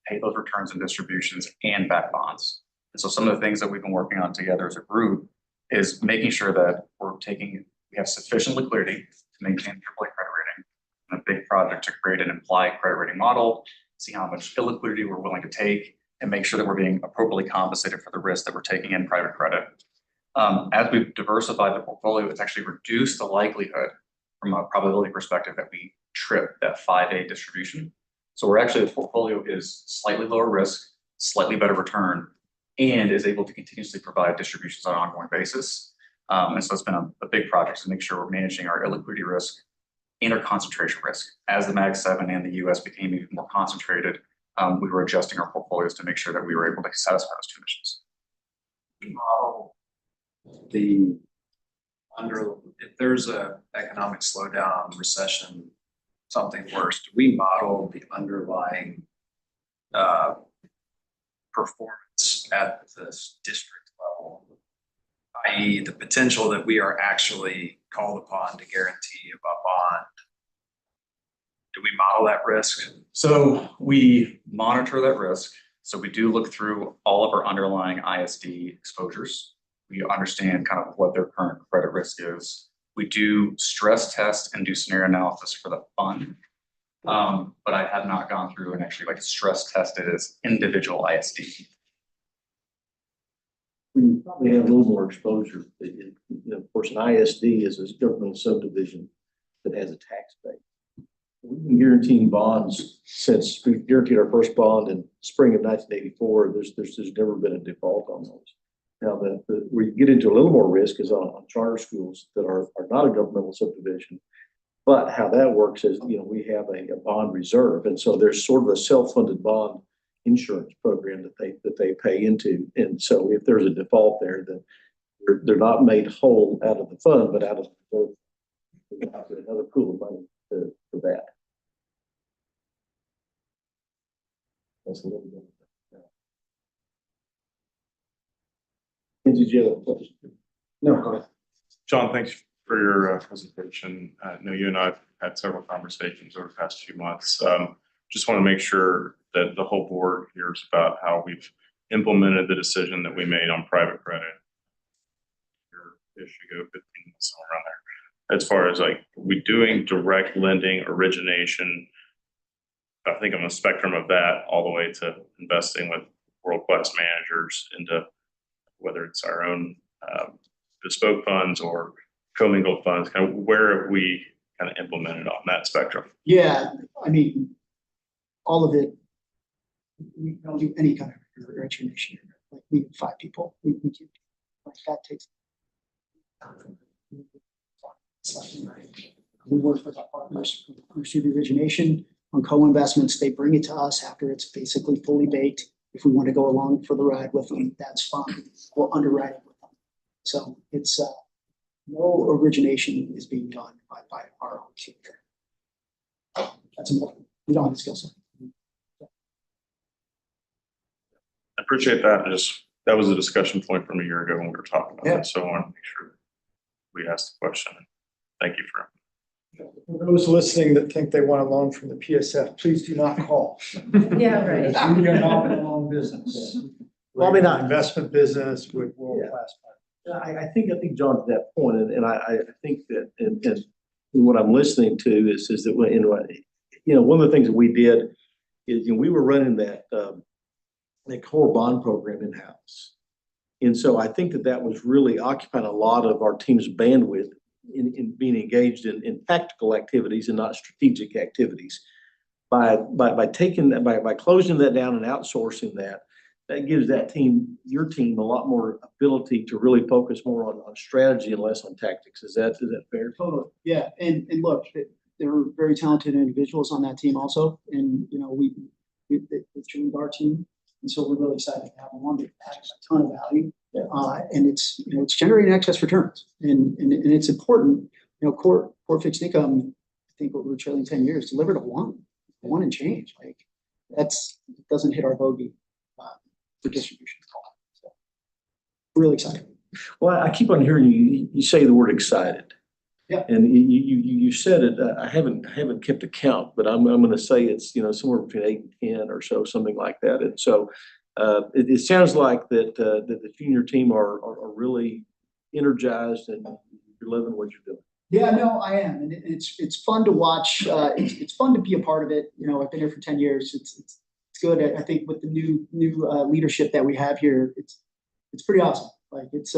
pay those returns and distributions, and back bonds. And so some of the things that we've been working on together as a group is making sure that we have sufficient liquidity to maintain AAA credit rating, and a big project to create an implied credit rating model, see how much illiquidity we're willing to take, and make sure that we're being appropriately compensated for the risk that we're taking in private credit. As we've diversified the portfolio, it's actually reduced the likelihood from a probability perspective that we trip that 5A distribution. So the portfolio is slightly lower risk, slightly better return, and is able to continuously provide distributions on an ongoing basis. And so it's been a big project to make sure we're managing our illiquidity risk and our concentration risk. As the Mag 7 and the US became even more concentrated, we were adjusting our portfolios to make sure that we were able to satisfy those two missions. We model the if there's a economic slowdown, recession, something worse, do we model the underlying performance at this district level, i.e. the potential that we are actually called upon to guarantee a bond? Do we model that risk? So we monitor that risk. So we do look through all of our underlying ISD exposures. We understand kind of what their current credit risk is. We do stress test and do scenario analysis for the fund. But I have not gone through and actually like stress tested as individual ISD. We probably have a little more exposure. Of course, an ISD is a governmental subdivision that has a tax base. We've been guaranteeing bonds since we guaranteed our first bond in spring of 1984. There's never been a default on those. Now, where you get into a little more risk is on charter schools that are not a governmental subdivision. But how that works is, we have a bond reserve, and so there's sort of a self-funded bond insurance program that they pay into. And so if there's a default there, then they're not made whole out of the fund, but out of another pool of money for that. That's a little bit. Did you have a question? No, go ahead. John, thanks for your presentation. I know you and I have had several conversations over the past few months. Just want to make sure that the whole board hears about how we've implemented the decision that we made on private credit. Your issue go 15 months somewhere around there. As far as like we doing direct lending origination, I think on the spectrum of that all the way to investing with world-class managers into whether it's our own bespoke funds or commingled funds, kind of where have we kind of implemented on that spectrum? Yeah, I mean, all of it, we don't do any kind of origination. Like we have 5 people. We keep like that takes time. We work with our partners who pursue the origination on co-investments. They bring it to us after it's basically fully baked. If we want to go along for the ride with them, that's fine. We'll underwrite it with them. So it's no origination is being done by our own team. That's important. We don't have the skill set. I appreciate that. That was a discussion point from a year ago when we were talking about that. So I want to make sure we asked the question. Thank you for. For those listening that think they want a loan from the PSF, please do not call. Yeah, right. We are not in a loan business. Probably not. Investment business with world-class. I think John, to that point, and I think that, and what I'm listening to is that one of the things that we did is we were running that core bond program in house, and so I think that was really occupying a lot of our team's bandwidth in being engaged in tactical activities and not strategic activities. By closing that down and outsourcing that gives your team a lot more ability to really focus more on strategy and less on tactics. Is that fair? Totally. Yeah. And look, there are very talented individuals on that team also. And, it's joined our team. And so we're really excited to have them on. They add a ton of value. And it's generating excess returns. And it's important, core fixed income, I think what we're trailing 10 years, delivered a one and change. Like it doesn't hit our bogey for distribution. So really excited. Well, I keep on hearing you say the word excited. Yeah. And you said it. I haven't kept a count, but I'm going to say it's somewhere between 8 and 10 or so, something like that. And so it sounds like that the junior team are really energized and you're loving what you're doing. Yeah, no, I am, and it's fun to watch. It's fun to be a part of it. I've been here for 10 years. It's good. I think with the new leadership that we have here, it's pretty awesome. Like it's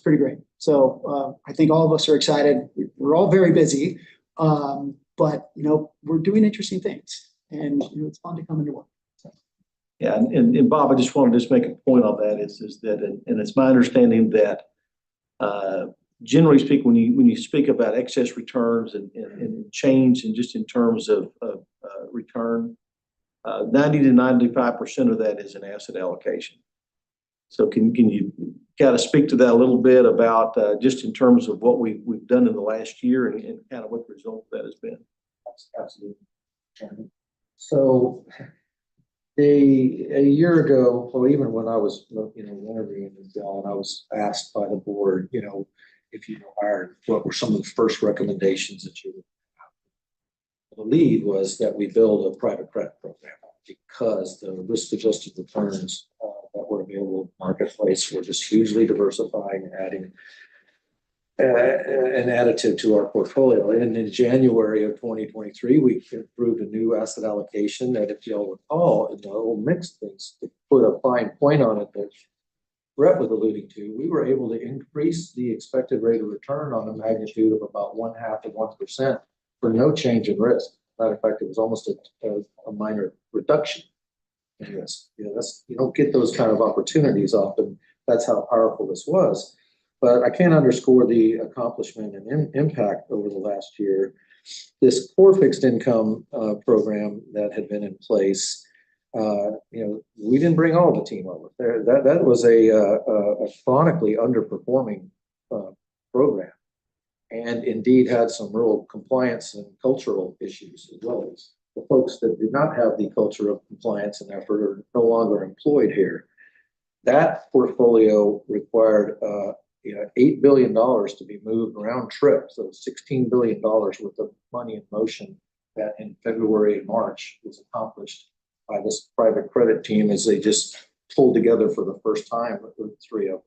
pretty great. So I think all of us are excited. We're all very busy, but we're doing interesting things, and it's fun to come into work. So. Yeah, and Bob, I just want to make a point on that is that, and it's my understanding that generally speaking, when you speak about excess returns and change and just in terms of return, 90 to 95% of that is an asset allocation. So can you kind of speak to that a little bit about just in terms of what we've done in the last year and kind of what the result of that has been? Absolutely. So a year ago, or even when I was, interviewing this bill, and I was asked by the board, if you were hired, what were some of the first recommendations that you would have? The lead was that we build a private credit program because the risk-adjusted returns that were available in the marketplace were just hugely diversifying and adding an additive to our portfolio. And in January of 2023, we approved a new asset allocation that, if you'll recall, in the old mix things, to put a fine point on it that Brett was alluding to, we were able to increase the expected rate of return on a magnitude of about 0.5 to 1% for no change in risk. Matter of fact, it was almost a minor reduction in risk. You don't get those kind of opportunities often. That's how powerful this was. But I can't underscore the accomplishment and impact over the last year. This core fixed income program that had been in place, we didn't bring all the team over there. That was a chronically underperforming program, and indeed had some real compliance and cultural issues as well. As the folks that did not have the culture of compliance and effort are no longer employed here. That portfolio required $8 billion to be moved round trip. So $16 billion worth of money in motion that in February and March was accomplished by this private credit team as they just pulled together for the first time with the three of them.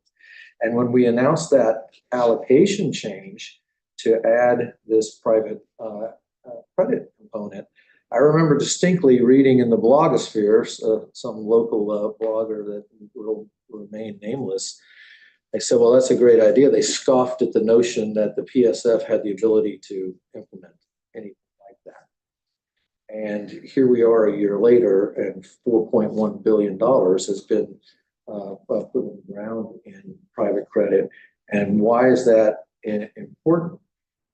And when we announced that allocation change to add this private credit component, I remember distinctly reading in the blogosphere, some local blogger that will remain nameless. They said, well, that's a great idea. They scoffed at the notion that the PSF had the ability to implement anything like that. And here we are a year later, and $4.1 billion has been put on the ground in private credit. And why is that important?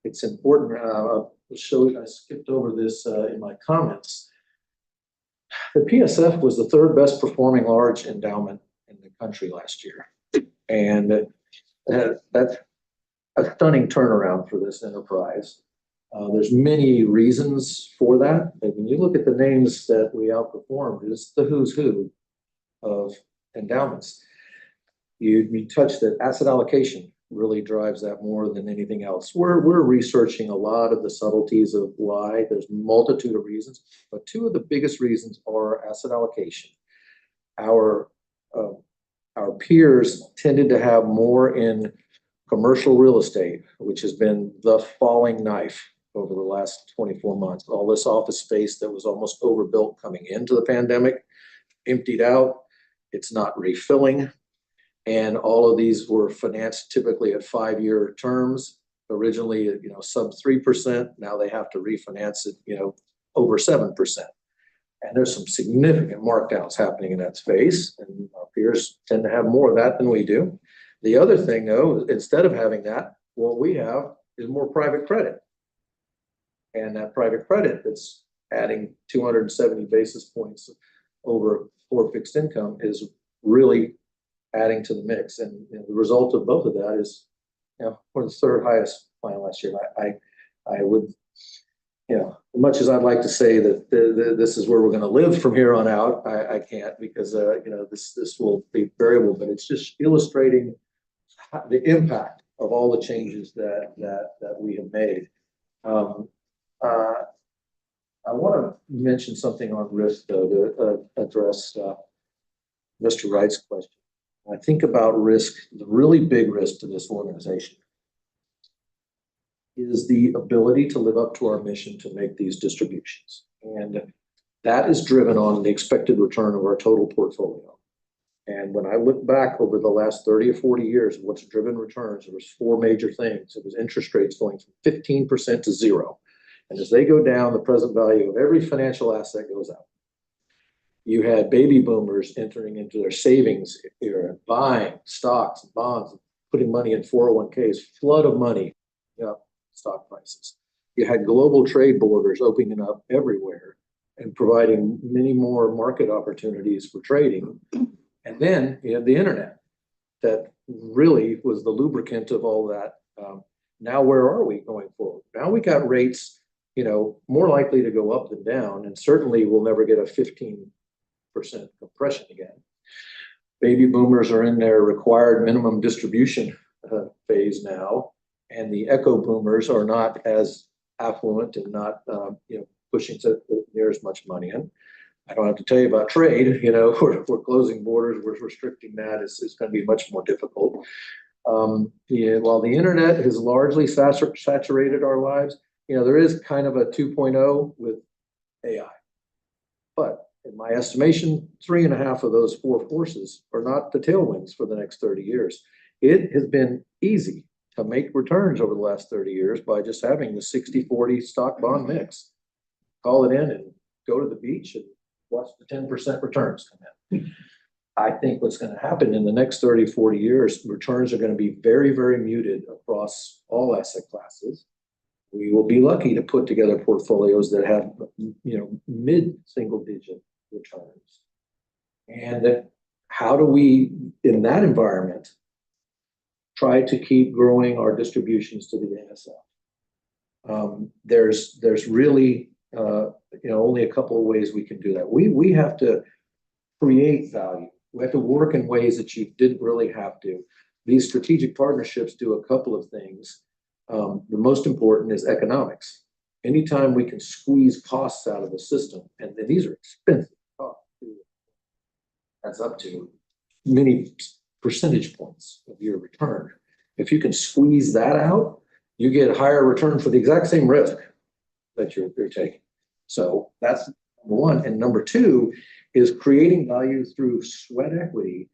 It's important. I'll show you, I skipped over this in my comments. The PSF was the third best performing large endowment in the country last year. And that's a stunning turnaround for this enterprise. There's many reasons for that. But when you look at the names that we outperformed, it's the who's who of endowments. You touch that asset allocation really drives that more than anything else. We're researching a lot of the subtleties of why. There's a multitude of reasons, but two of the biggest reasons are asset allocation. Our peers tended to have more in commercial real estate, which has been the falling knife over the last 24 months. All this office space that was almost overbuilt coming into the pandemic, emptied out, it's not refilling. And all of these were financed typically at 5-year terms. Originally, sub 3%. Now they have to refinance it, over 7%. And there's some significant markdowns happening in that space. And our peers tend to have more of that than we do. The other thing, though, instead of having that, what we have is more private credit. And that private credit that's adding 270 basis points over core fixed income is really adding to the mix. And the result of both of that is, we're the third highest plan last year. I would, as much as I'd like to say that this is where we're going to live from here on out, I can't, because this will be variable. But it's just illustrating the impact of all the changes that we have made. I want to mention something on risk, though, to address Mr. Wright's question. When I think about risk, the really big risk to this organization is the ability to live up to our mission to make these distributions. And that is driven on the expected return of our total portfolio. And when I look back over the last 30 or 40 years of what's driven returns, there was 4 major things. It was interest rates going from 15% to 0. And as they go down, the present value of every financial asset goes up. You had baby boomers entering into their savings era, buying stocks and bonds, putting money in 401ks, flood of money, stock prices. You had global trade borders opening up everywhere and providing many more market opportunities for trading. And then you had the internet that really was the lubricant of all that. Now, where are we going forward? Now we got rates, more likely to go up than down, and certainly we'll never get a 15% compression again. Baby boomers are in their required minimum distribution phase now, and the echo boomers are not as affluent and not pushing near as much money in. I don't have to tell you about trade. We're closing borders, we're restricting that. It's going to be much more difficult. While the internet has largely saturated our lives, there is kind of a 2.0 with AI. But in my estimation, 3.5 of those 4 forces are not the tailwinds for the next 30 years. It has been easy to make returns over the last 30 years by just having the 60-40 stock bond mix. Call it in and go to the beach and watch the 10% returns come in. I think what's going to happen in the next 30, 40 years, returns are going to be very, very muted across all asset classes. We will be lucky to put together portfolios that have, mid-single digit returns. And how do we, in that environment, try to keep growing our distributions to the ASF? There's really, only a couple of ways we can do that. We have to create value. We have to work in ways that you didn't really have to. These strategic partnerships do a couple of things. The most important is economics. Anytime we can squeeze costs out of the system, and these are expensive costs, that's up to many percentage points of your return. If you can squeeze that out, you get a higher return for the exact same risk that you're taking. So that's number one. And number two is creating value through sweat equity,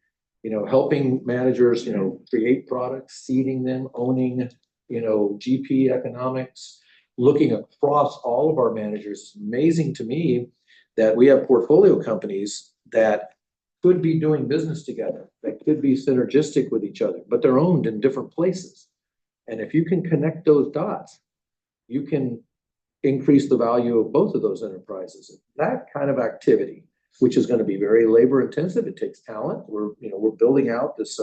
helping managers, create products, seeding them, owning, GP economics, looking across all of our managers. It's amazing to me that we have portfolio companies that could be doing business together, that could be synergistic with each other, but they're owned in different places. And if you can connect those dots, you can increase the value of both of those enterprises. That kind of activity, which is going to be very labor intensive, it takes talent. We're building out this,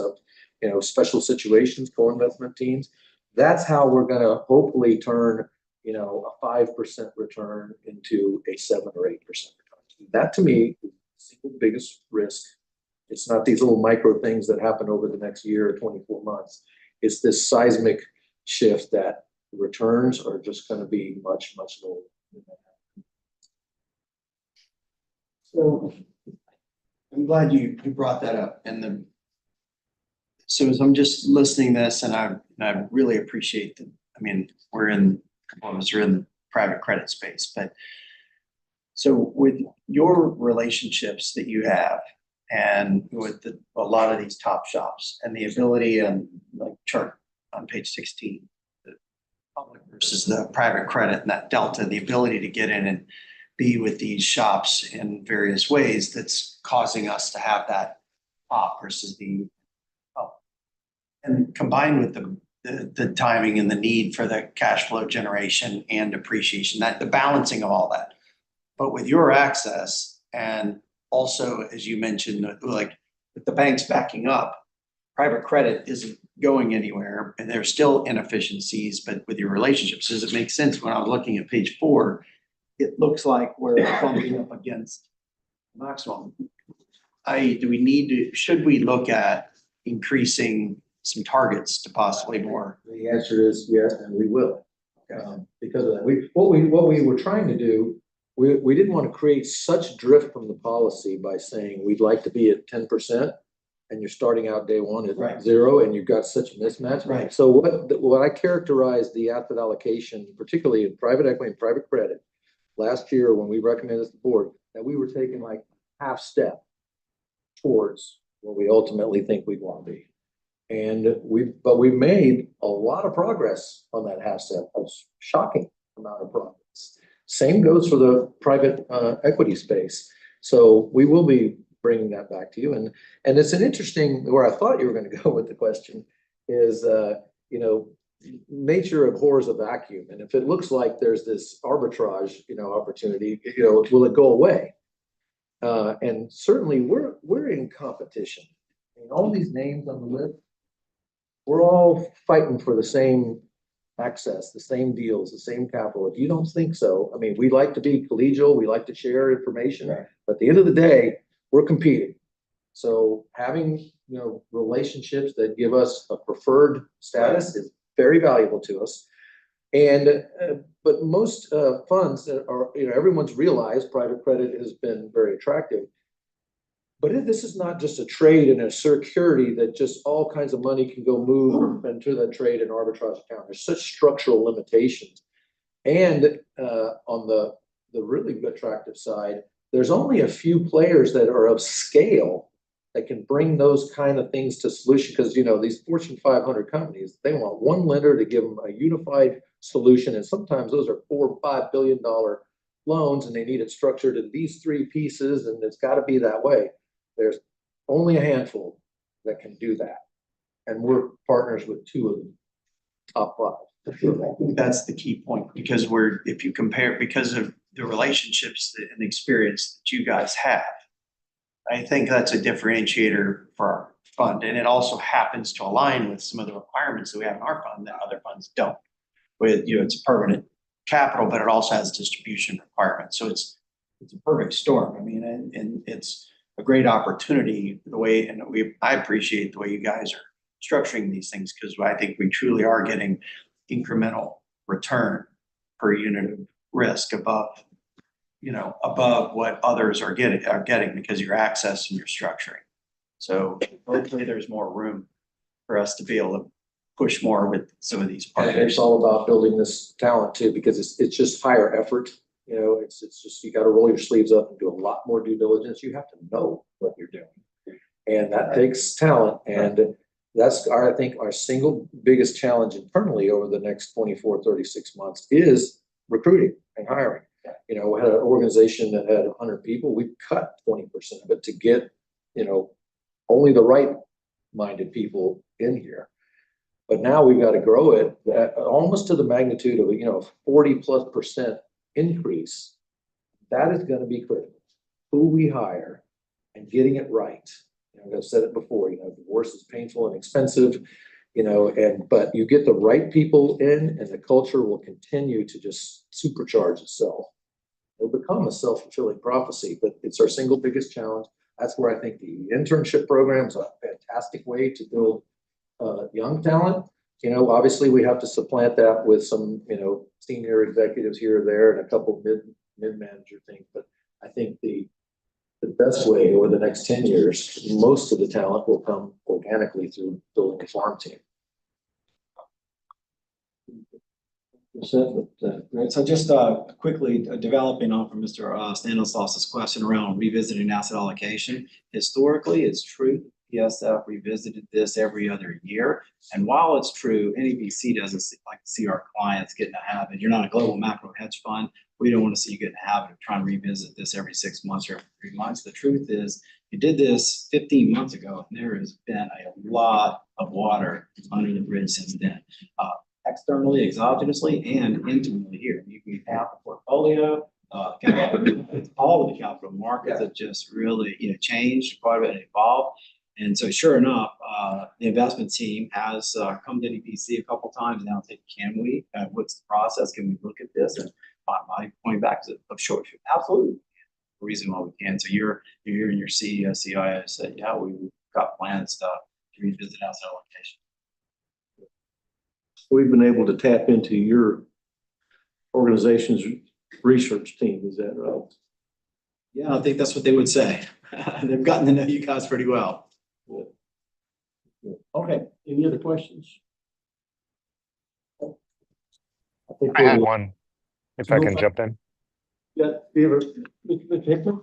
special situations, co-investment teams. That's how we're going to hopefully turn, a 5% return into a 7 or 8% return. That to me is the single biggest risk. It's not these little micro things that happen over the next year or 24 months. It's this seismic shift that returns are just going to be much, much lower. So I'm glad you brought that up. So as I'm just listening to this, and I really appreciate that. I mean, a couple of us are in the private credit space, but so with your relationships that you have and with a lot of these top shops and the ability and like chart on page 16, the public versus the private credit and that delta, the ability to get in and be with these shops in various ways that's causing us to have that pop versus the up. And combined with the timing and the need for the cash flow generation and appreciation, that the balancing of all that. But with your access and also, as you mentioned, like with the banks backing up, private credit isn't going anywhere and there's still inefficiencies, but with your relationships, does it make sense? When I was looking at page 4, it looks like we're bumping up against maximum. Should we look at increasing some targets to possibly more? The answer is yes, and we will. Because of that. What we were trying to do, we didn't want to create such drift from the policy by saying we'd like to be at 10%, and you're starting out day one at 0, and you've got such a mismatch. Right. So what I characterized the asset allocation, particularly in private equity and private credit, last year when we recommended to the board that we were taking like half step towards what we ultimately think we want to be. And we've made a lot of progress on that half step. A shocking amount of progress. Same goes for the private equity space. So we will be bringing that back to you. And it's an interesting, where I thought you were going to go with the question, is, nature abhors a vacuum. And if it looks like there's this arbitrage, opportunity, will it go away? And certainly we're in competition. I mean, all these names on the list, we're all fighting for the same access, the same deals, the same capital. If you don't think so, I mean, we like to be collegial, we like to share information, but at the end of the day, we're competing. So having, relationships that give us a preferred status is very valuable to us. And, but most funds that are, everyone's realized private credit has been very attractive. But this is not just a trade and a security that just all kinds of money can go move into the trade and arbitrage account. There's such structural limitations. And on the really attractive side, there's only a few players that are of scale that can bring those kind of things to solution. Because, these Fortune 500 companies, they want one lender to give them a unified solution. And sometimes those are $4 or $5 billion loans, and they need it structured in these three pieces, and it's got to be that way. There's only a handful that can do that. And we're partners with two of the top five. I think that's the key point, because if you compare, because of the relationships and the experience that you guys have, I think that's a differentiator for our fund. And it also happens to align with some of the requirements that we have in our fund that other funds don't. With, it's permanent capital, but it also has distribution requirements. So it's a perfect storm. I mean, and it's a great opportunity the way, and I appreciate the way you guys are structuring these things, because I think we truly are getting incremental return per unit of risk above what others are getting because of your access and your structuring. So hopefully there's more room for us to be able to push more with some of these partners. It's all about building this talent too, because it's just higher effort. It's just, you got to roll your sleeves up and do a lot more due diligence. You have to know what you're doing, and that takes talent. And that's I think our single biggest challenge internally over the next 24, 36 months is recruiting and hiring. We had an organization that had 100 people. We cut 20% of it to get, only the right minded people in here. But now we've got to grow it almost to the magnitude of 40+% increase. That is going to be critical. Who we hire and getting it right. I've said it before, divorce is painful and expensive, but you get the right people in, and the culture will continue to just supercharge itself. It'll become a self-fulfilling prophecy, but it's our single biggest challenge. That's where I think the internship program is a fantastic way to build young talent. Obviously we have to supplant that with some, senior executives here or there and a couple mid-manager things. But I think the best way over the next 10 years, most of the talent will come organically through building a farm team. Right. So just quickly developing on from Mr. Stanislaus's question around revisiting asset allocation. Historically, it's true. PSF revisited this every other year. And while it's true, any VC doesn't like to see our clients get in a habit. You're not a global macro hedge fund. We don't want to see you get in a habit of trying to revisit this every 6 months or every 3 months. The truth is, you did this 15 months ago, and there has been a lot of water under the bridge since then. Externally, exogenously, and intimately here. We have the portfolio, all of the capital markets have just really changed quite a bit and evolved. And so sure enough, the investment team has come to NEPC a couple times now. Say, can we? What's the process? Can we look at this? And my point back is of short, absolutely. The reason why we can. So you're and your CEO, CIO said, yeah, we've got plans to revisit asset allocation. We've been able to tap into your organization's research team. Is that right? Yeah, I think that's what they would say. They've gotten to know you guys pretty well. Good. Good. Okay. Any other questions? I had one, if I can jump in. Yeah, Mr. Hickman?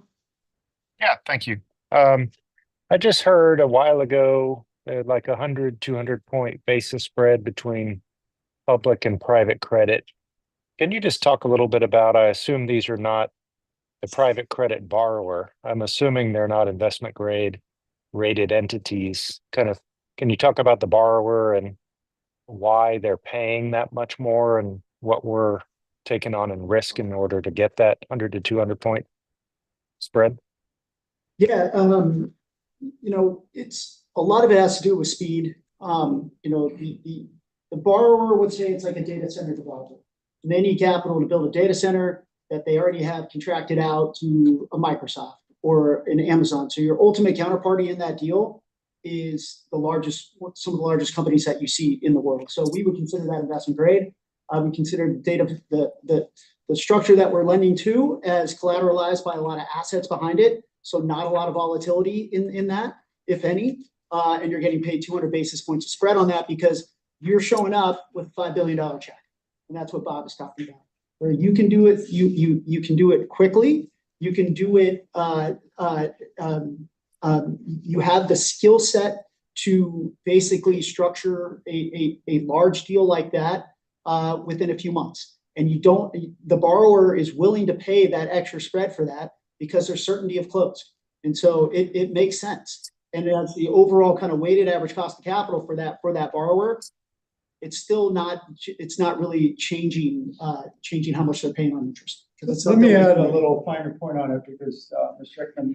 Yeah, thank you. I just heard a while ago, like 200 point basis spread between public and private credit. Can you just talk a little bit about, I assume these are not the private credit borrower. I'm assuming they're not investment grade rated entities. Kind of Can you talk about the borrower and why they're paying that much more and what we're taking on in risk in order to get that 100 to 200 point spread? Yeah, it's a lot of it has to do with speed. The borrower would say it's like a data center developer. And they need capital to build a data center that they already have contracted out to a Microsoft or an Amazon. So your ultimate counterparty in that deal is some of the largest companies that you see in the world. So we would consider that investment grade. We consider the structure that we're lending to as collateralized by a lot of assets behind it. So not a lot of volatility in that, if any. And you're getting paid 200 basis points of spread on that because you're showing up with a $5 billion check. And that's what Bob is talking about. Where you can do it, you can do it quickly. You can do it. You have the skill set to basically structure a large deal like that within a few months. And the borrower is willing to pay that extra spread for that because there's certainty of close. And so it makes sense. And as the overall kind of weighted average cost of capital for that borrower, it's not really changing how much they're paying on interest. Let me add a little finer point on it because, Mr. Rickman,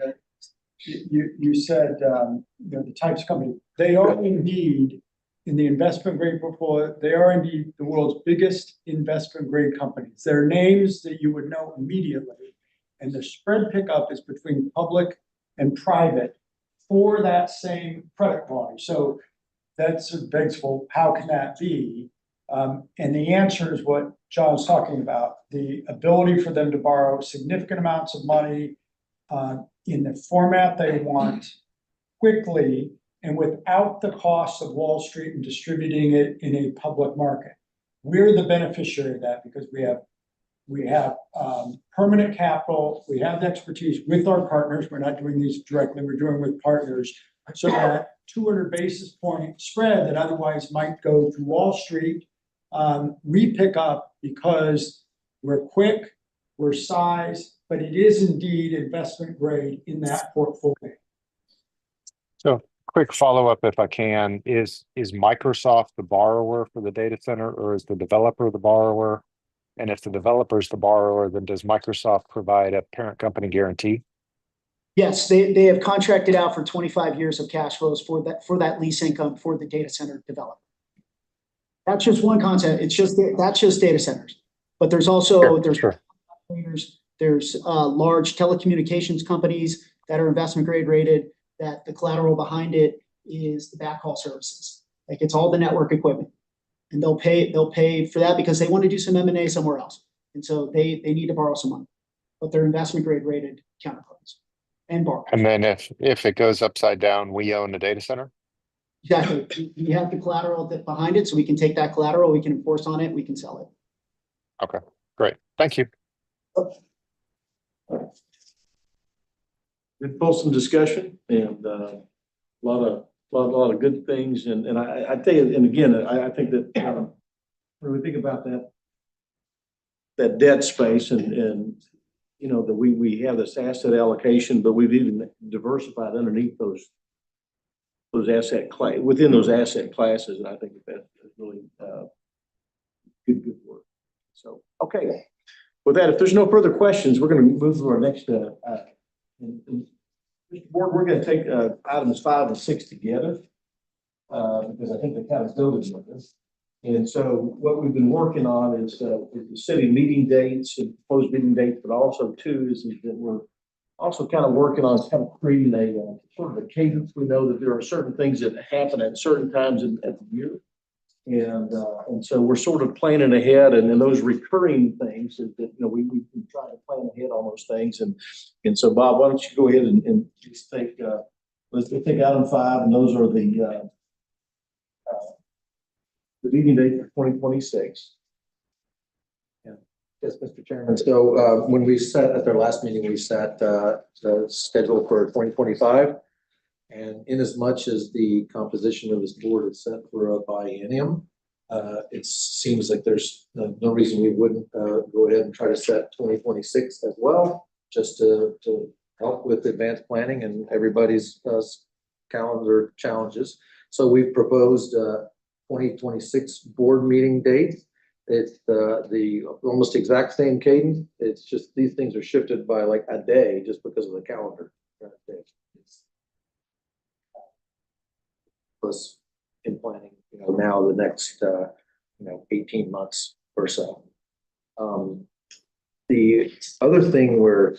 you said, the types of company, they are indeed in the investment grade portfolio, they are indeed the world's biggest investment grade companies. They're names that you would know immediately. And the spread pickup is between public and private for that same credit quality. So that's begs, well, how can that be? And the answer is what John's talking about, the ability for them to borrow significant amounts of money in the format they want quickly and without the cost of Wall Street and distributing it in a public market. We're the beneficiary of that because we have permanent capital, we have the expertise with our partners. We're not doing these directly, we're doing with partners. So that 200 basis point spread that otherwise might go to Wall Street, we pick up because we're quick, we're size, but it is indeed investment grade in that portfolio. So quick follow-up if I can, is Microsoft the borrower for the data center or is the developer the borrower? And if the developer is the borrower, then does Microsoft provide a parent company guarantee? Yes, they have contracted out for 25 years of cash flows for that lease income for the data center developer. That's just one concept. That's just data centers. But there's also there's large telecommunications companies that are investment grade rated that the collateral behind it is the backhaul services. Like it's all the network equipment. And they'll pay for that because they want to do some M&A somewhere else. And so they need to borrow some money. But they're investment grade rated counterparties and borrowers. And then if it goes upside down, we own the data center? Exactly. We have the collateral behind it, so we can take that collateral, we can enforce on it, we can sell it. Okay, great. Thank you. Good fulsome discussion and a lot of good things. And I tell you, and again, I think that when we think about that debt space and that we have this asset allocation, but we've even diversified underneath within those asset classes. And I think that's really good work. So, okay. With that, if there's no further questions, we're going to move to our next board. We're going to take items 5 and 6 together because I think they kind of go together. And so what we've been working on is the city meeting dates and proposed meeting dates, but also too is that we're also kind of working on kind of creating a sort of a cadence. We know that there are certain things that happen at certain times at the year. And so we're sort of planning ahead, and then those recurring things is that we can try to plan ahead on those things. And so Bob, why don't you go ahead and just take let's take item 5, and those are the meeting date for 2026. Yes, Mr. Chairman. So when we set at their last meeting, we set the schedule for 2025. And in as much as the composition of this board is set for a biennium, it seems like there's no reason we wouldn't go ahead and try to set 2026 as well, just to help with advanced planning and everybody's calendar challenges. So we've proposed 2026 board meeting date. It's the almost exact same cadence. It's just these things are shifted by like a day just because of the calendar. It's plus in planning, now the next 18 months or so. The other thing we're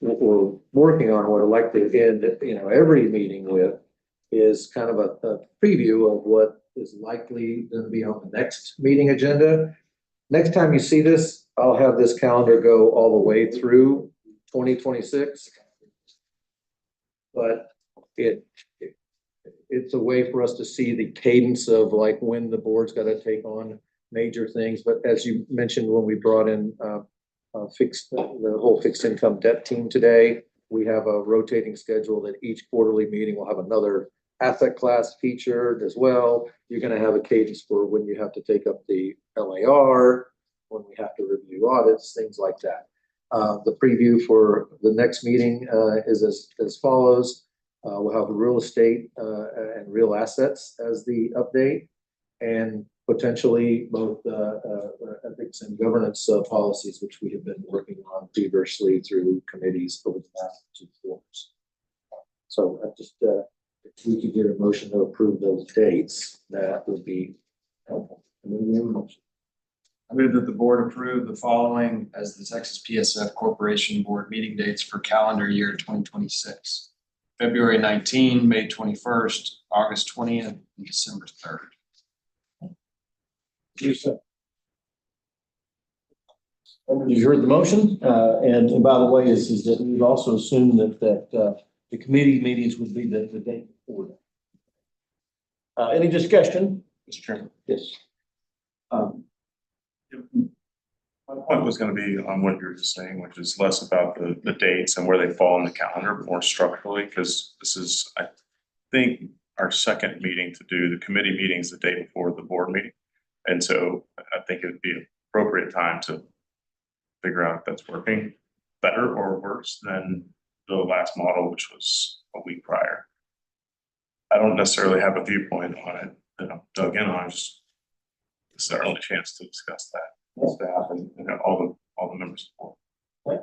working on, what I'd like to end every meeting with is kind of a preview of what is likely going to be on the next meeting agenda. Next time you see this, I'll have this calendar go all the way through 2026. But it's a way for us to see the cadence of like when the board's got to take on major things. But as you mentioned, when we brought in the whole fixed income debt team today, we have a rotating schedule that each quarterly meeting will have another asset class featured as well. You're going to have a cadence for when you have to take up the LAR, when we have to review audits, things like that. The preview for the next meeting is as follows. We'll have real estate and real assets as the update, and potentially both ethics and governance policies, which we have been working on feverishly through committees over the last 2 quarters. So I just, if we could get a motion to approve those dates, that would be helpful. I move that the board approve the following as the Texas PSF Corporation Board meeting dates for calendar year 2026. February 19, May 21st, August 20th, and December 3rd. You heard the motion, and by the way, is that we've also assumed that the committee meetings would be the day before that. Any discussion? Mr. Chairman. Yes. My point was going to be on what you were just saying, which is less about the dates and where they fall in the calendar, but more structurally, because this is, I think, our second meeting to do the committee meetings the day before the board meeting. And so I think it'd be an appropriate time to figure out if that's working better or worse than the last model, which was a week prior. I don't necessarily have a viewpoint on it that I'm dug in on. Just this is our only chance to discuss that with staff and all the members of the board.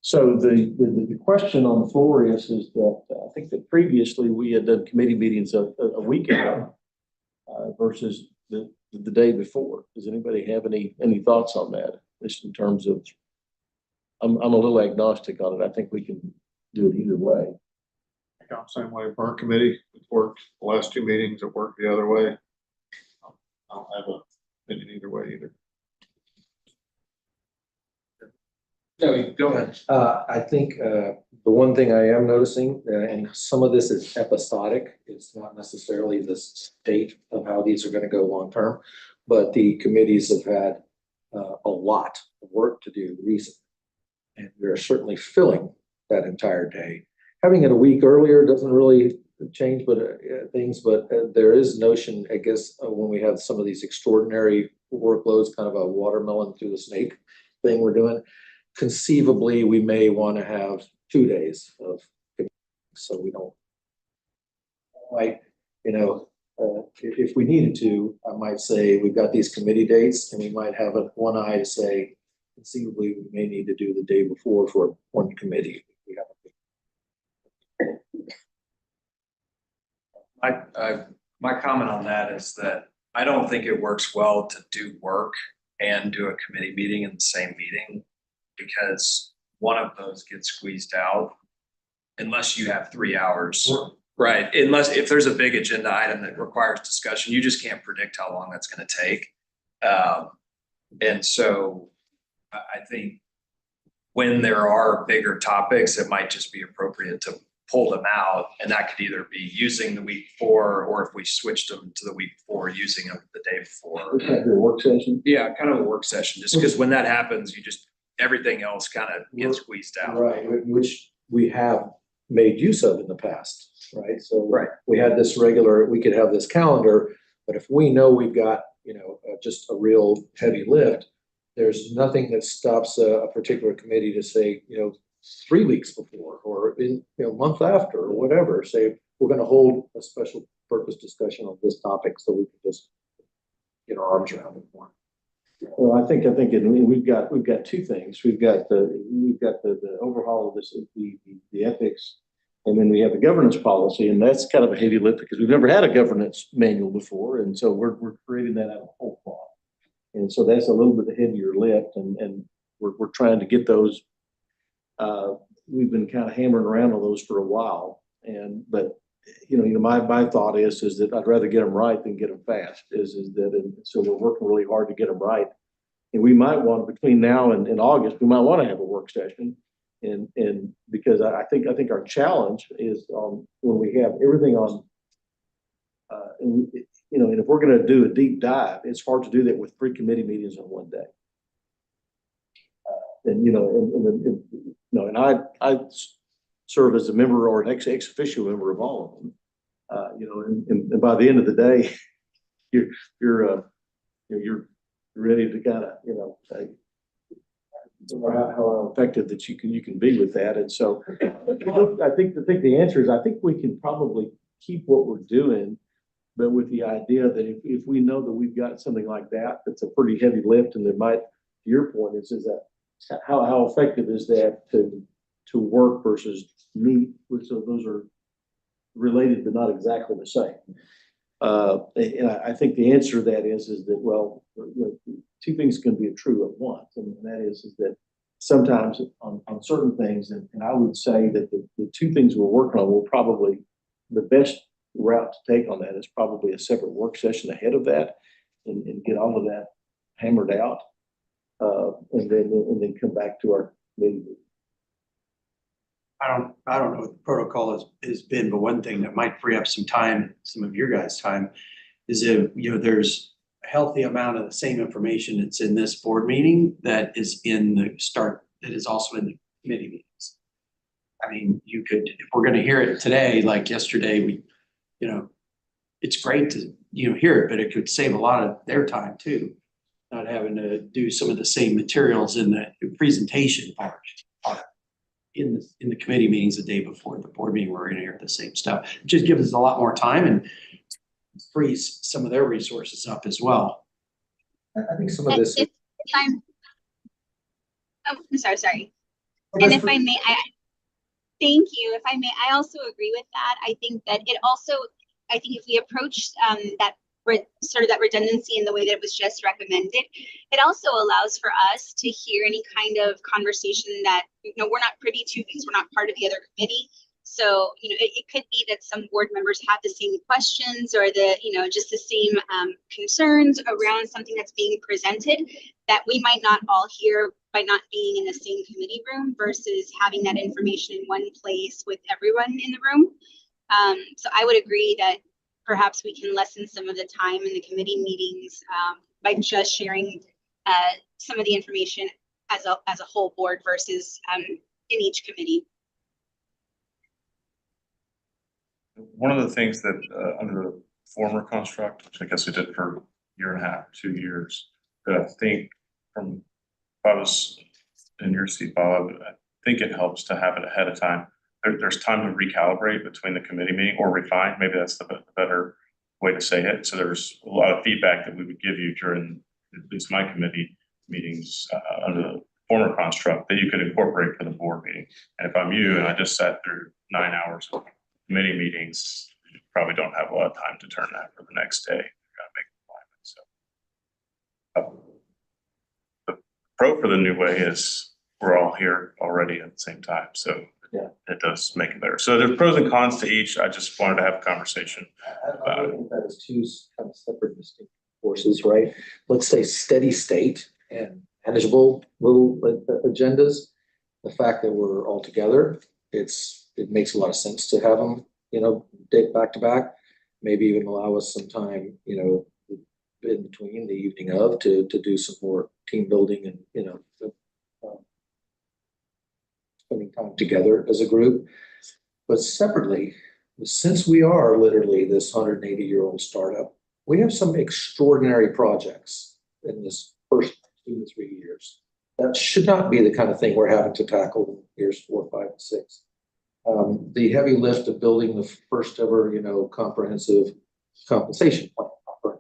So the question on the floor is that I think that previously we had done committee meetings a week ago versus the day before. Does anybody have any thoughts on that? Just in terms of, I'm a little agnostic on it. I think we can do it either way. Same way for our committee. It worked. The last 2 meetings, it worked the other way. I don't have a opinion either way either. No, go ahead. I think the one thing I am noticing, and some of this is episodic, it's not necessarily the state of how these are going to go long term, but the committees have had a lot of work to do recently, and we're certainly filling that entire day. Having it a week earlier doesn't really change things, but there is notion, I guess, when we have some of these extraordinary workloads, kind of a watermelon through the snake thing we're doing. Conceivably, we may want to have 2 days of, so we don't, like, if we needed to, I might say we've got these committee dates, and we might have one eye to say, conceivably, we may need to do the day before for one committee. We have My comment on that is that I don't think it works well to do work and do a committee meeting in the same meeting, because one of those gets squeezed out unless you have 3 hours. Right. Unless if there's a big agenda item that requires discussion, you just can't predict how long that's going to take. And so I think when there are bigger topics, it might just be appropriate to pull them out. And that could either be using the week before, or if we switched them to the week before, using them the day before. a work session. Yeah, kind of a work session, just because when that happens, everything else kind of gets squeezed out. Right, which we have made use of in the past, right? So we had this we could have this calendar, but if we know we've got, just a real heavy lift, there's nothing that stops a particular committee to say, 3 weeks before, or in, month after, or whatever, say, we're going to hold a special purpose discussion on this topic so we can just get our arms around it more. Well, I think, and we've got two things. We've got the overhaul of this, the ethics, and then we have the governance policy, and that's kind of a heavy lift because we've never had a governance manual before, and so we're creating that out of whole cloth. And so that's a little bit heavier lift, and we're trying to get those. We've been kind of hammering around on those for a while, but my thought is that I'd rather get them right than get them fast. So we're working really hard to get them right, and we might want between now and August, we might want to have a work session, and because I think our challenge is when we have everything on, and if we're going to do a deep dive, it's hard to do that with 3 committee meetings in one day. And I serve as a member or an ex officio member of all of them. And by the end of the day, you're ready to kind of how effective that you can be with that. And so I think the answer is I think we can probably keep what we're doing, but with the idea that if we know that we've got something like that's a pretty heavy lift, and there might, to your point, is that how effective is that to work versus meet? So those are related but not exactly the same. And I think the answer to that is that, well, two things can be true at once, and that is that sometimes on certain things, and I would say that the two things we're working on will probably, the best route to take on that is probably a separate work session ahead of that, and get all of that hammered out, and then come back to our meeting. I don't know what the protocol has been, but one thing that might free up some time, some of your guys' time, is if there's a healthy amount of the same information that's in this board meeting that is also in the committee meetings. I mean, if we're going to hear it today, like yesterday, it's great to hear it, but it could save a lot of their time too, not having to do some of the same materials in the presentation part. In the committee meetings the day before the board meeting, we're going to hear the same stuff. It just gives us a lot more time and frees some of their resources up as well. I think some of this. I'm sorry. And if I may, thank you. If I may, I also agree with that. I think that I think if we approach that redundancy in the way that it was just recommended, it also allows for us to hear any kind of conversation that we're not privy to because we're not part of the other committee. So it could be that some board members have the same questions or just the same concerns around something that's being presented that we might not all hear by not being in the same committee room versus having that information in one place with everyone in the room. So I would agree that perhaps we can lessen some of the time in the committee meetings by just sharing some of the information as a whole board versus in each committee. One of the things that under the former construct, which I guess we did for a year and a half, 2 years, that I think if I was in your seat, Bob, I think it helps to have it ahead of time. There's time to recalibrate between the committee meeting or refine. Maybe that's the better way to say it. So there's a lot of feedback that we would give you during at least my committee meetings under the former construct that you could incorporate for the board meeting. And if I'm you and I just sat through 9 hours of committee meetings, you probably don't have a lot of time to turn that for the next day. You got to make appointments. So the pro for the new way is we're all here already at the same time. So yeah, it does make it better. So there's pros and cons to each. I just wanted to have a conversation about it. That is two kind of separate distinct forces, right? Let's say steady state and manageable little agendas. The fact that we're all together, it makes a lot of sense to have them, date back to back. Maybe even allow us some time, in between the evening of to do some more team building and spending time together as a group. But separately, since we are literally this 180-year-old startup, we have some extraordinary projects in this first 2 to 3 years. That should not be the kind of thing we're having to tackle in years 4, 5, and 6. the heavy lift of building the first ever, comprehensive compensation plan. For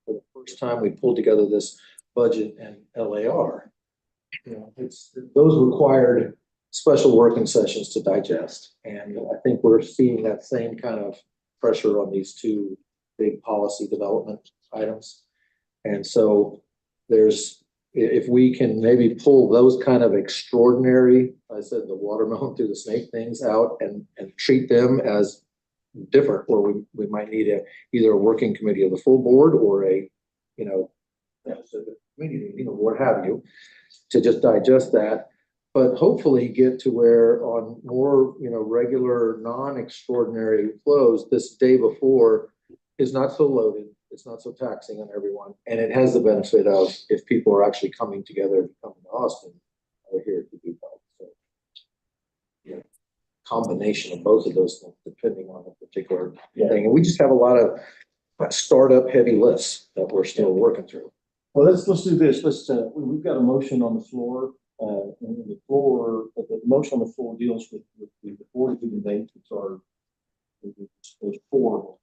the first time, we pulled together this budget and LAR. Those required special working sessions to digest. And I think we're seeing that same kind of pressure on these two big policy development items. And so if we can maybe pull those kind of extraordinary, I said the watermelon through the snake things out and treat them as different, where we might need either a working committee of the full board or committee, what have you, to just digest that, but hopefully get to where on more, regular, non-extraordinary flows, this day before is not so loaded, it's not so taxing on everyone, and it has the benefit of, if people are actually coming together to come to Austin, we're here to do that. So, combination of both of those things, depending on the particular thing, and we just have a lot of startup heavy lifts that we're still working through. Well, let's do this. We've got a motion on the floor. And the motion on the floor deals with the board meeting dates, which are those four.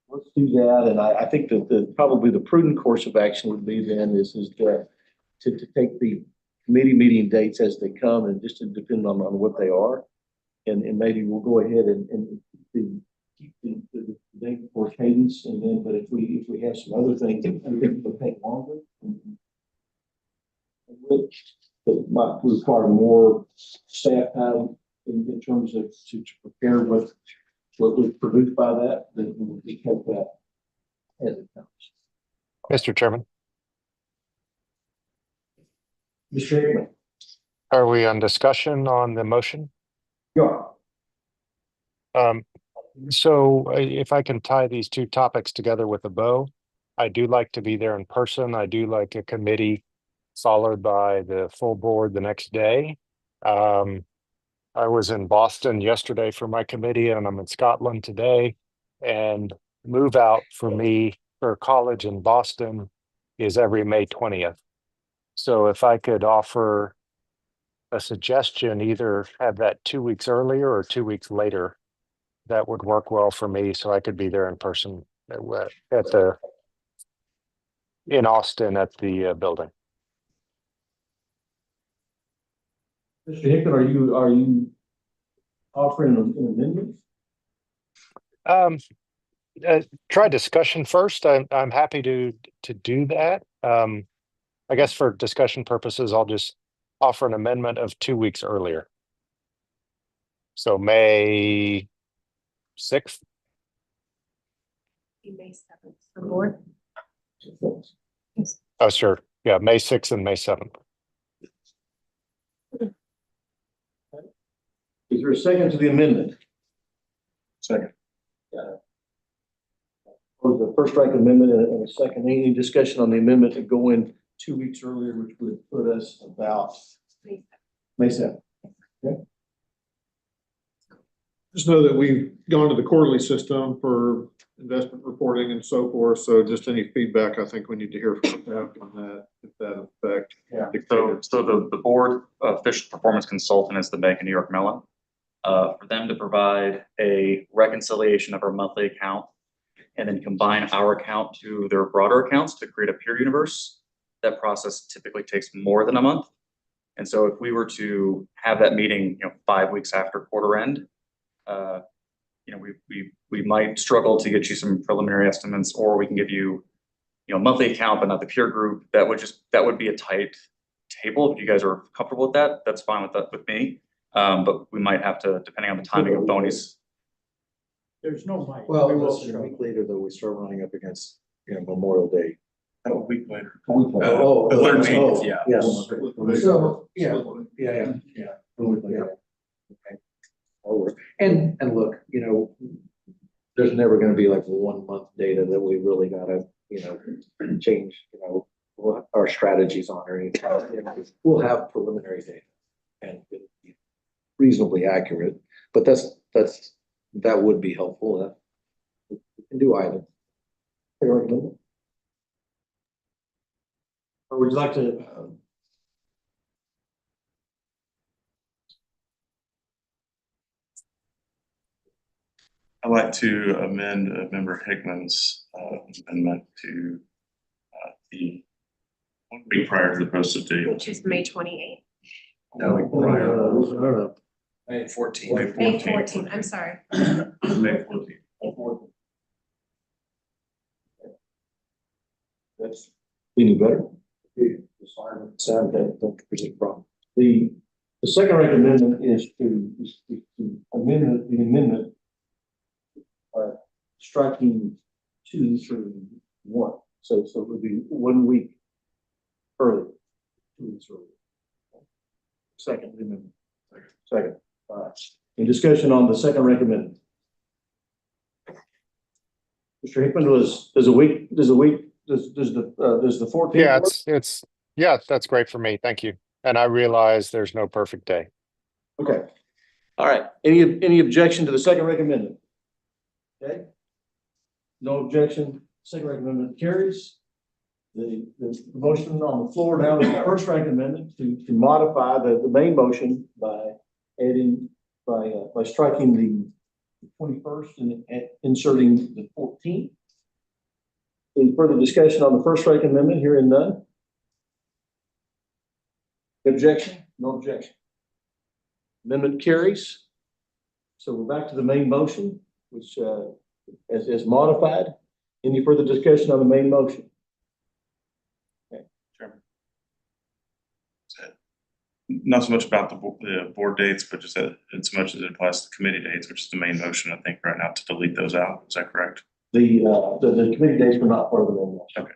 Let's do that. And I think that probably the prudent course of action would be then is to take the committee meeting dates as they come, and just to depend on what they are. And maybe we'll go ahead and keep the day before cadence, and then, but if we have some other things that I think will take longer, which that might require more staff time in terms of to prepare what was produced by that, then we take that as it comes. Mr. Chairman, Mr. Hickman. are we on discussion on the motion? Yeah. So if I can tie these two topics together with a bow, I do like to be there in person. I do like a committee followed by the full board the next day. I was in Boston yesterday for my committee, and I'm in Scotland today. And move out for me for college in Boston is every May 20th. So if I could offer a suggestion, either have that 2 weeks earlier or 2 weeks later, that would work well for me, so I could be there in person in Austin at the building. Mr. Hickman, are you offering an amendment? Try discussion first. I'm happy to do that. I guess for discussion purposes, I'll just offer an amendment of 2 weeks earlier. So May 6th. May 7th for board. Oh, sure. Yeah, May 6th and May 7th. Is there a second to the amendment? Second. The first strike amendment and a second. Any discussion on the amendment to go in 2 weeks earlier, which would put us about May 7th. Okay. Just know that we've gone to the quarterly system for investment reporting and so forth. So just any feedback, I think we need to hear from staff on that, if that affect. Yeah. So the board official performance consultant is the Bank of New York Mellon. For them to provide a reconciliation of our monthly account and then combine our account to their broader accounts to create a peer universe, that process typically takes more than a month. And so if we were to have that meeting, 5 weeks after quarter end, we might struggle to get you some preliminary estimates, or we can give you, monthly account, but not the peer group. That would be a tight table. If you guys are comfortable with that, that's fine with me. But we might have to, depending on the timing of Boney's. There's no mic. Well, a week later, though, we start running up against, Memorial Day. A week later. Oh, The 13th, yeah. yeah. Yes. So, yeah. Okay. And look, there's never going to be like 1 month data that we really got to, change, our strategies on or anything. We'll have preliminary data and it'll be reasonably accurate, but that would be helpful. We can do either. Or would you like to? I'd like to amend Member Hickman's amendment to the 1 week prior to the posted date. Which is May 28th. No, May 14th. May 14th, I'm sorry. May 14th. That's any better? Sound that don't present a problem. The second recommendation is to amend the amendment striking 2 through 1. So it would be 1 week early, 2 weeks early. Second amendment. Second. All right. Any discussion on the second recommendation? Mr. Hickman, does the 14th? Yeah, yeah, that's great for me. Thank you. And I realize there's no perfect day. Okay. All right. Any objection to the second recommendation? Okay. No objection. Second recommendation carries. The motion on the floor now is the first recommendation to modify the main motion by adding by striking the 21st and inserting the 14th. Any further discussion on the first recommendation? Hearing none. Objection? No objection. Amendment carries. So we're back to the main motion, which as modified. Any further discussion on the main motion? Okay, Chairman. Not so much about the board dates, but just as much as it applies to committee dates, which is the main motion, I think, right now, to delete those out. Is that correct? The committee dates were not part of the main motion. Okay.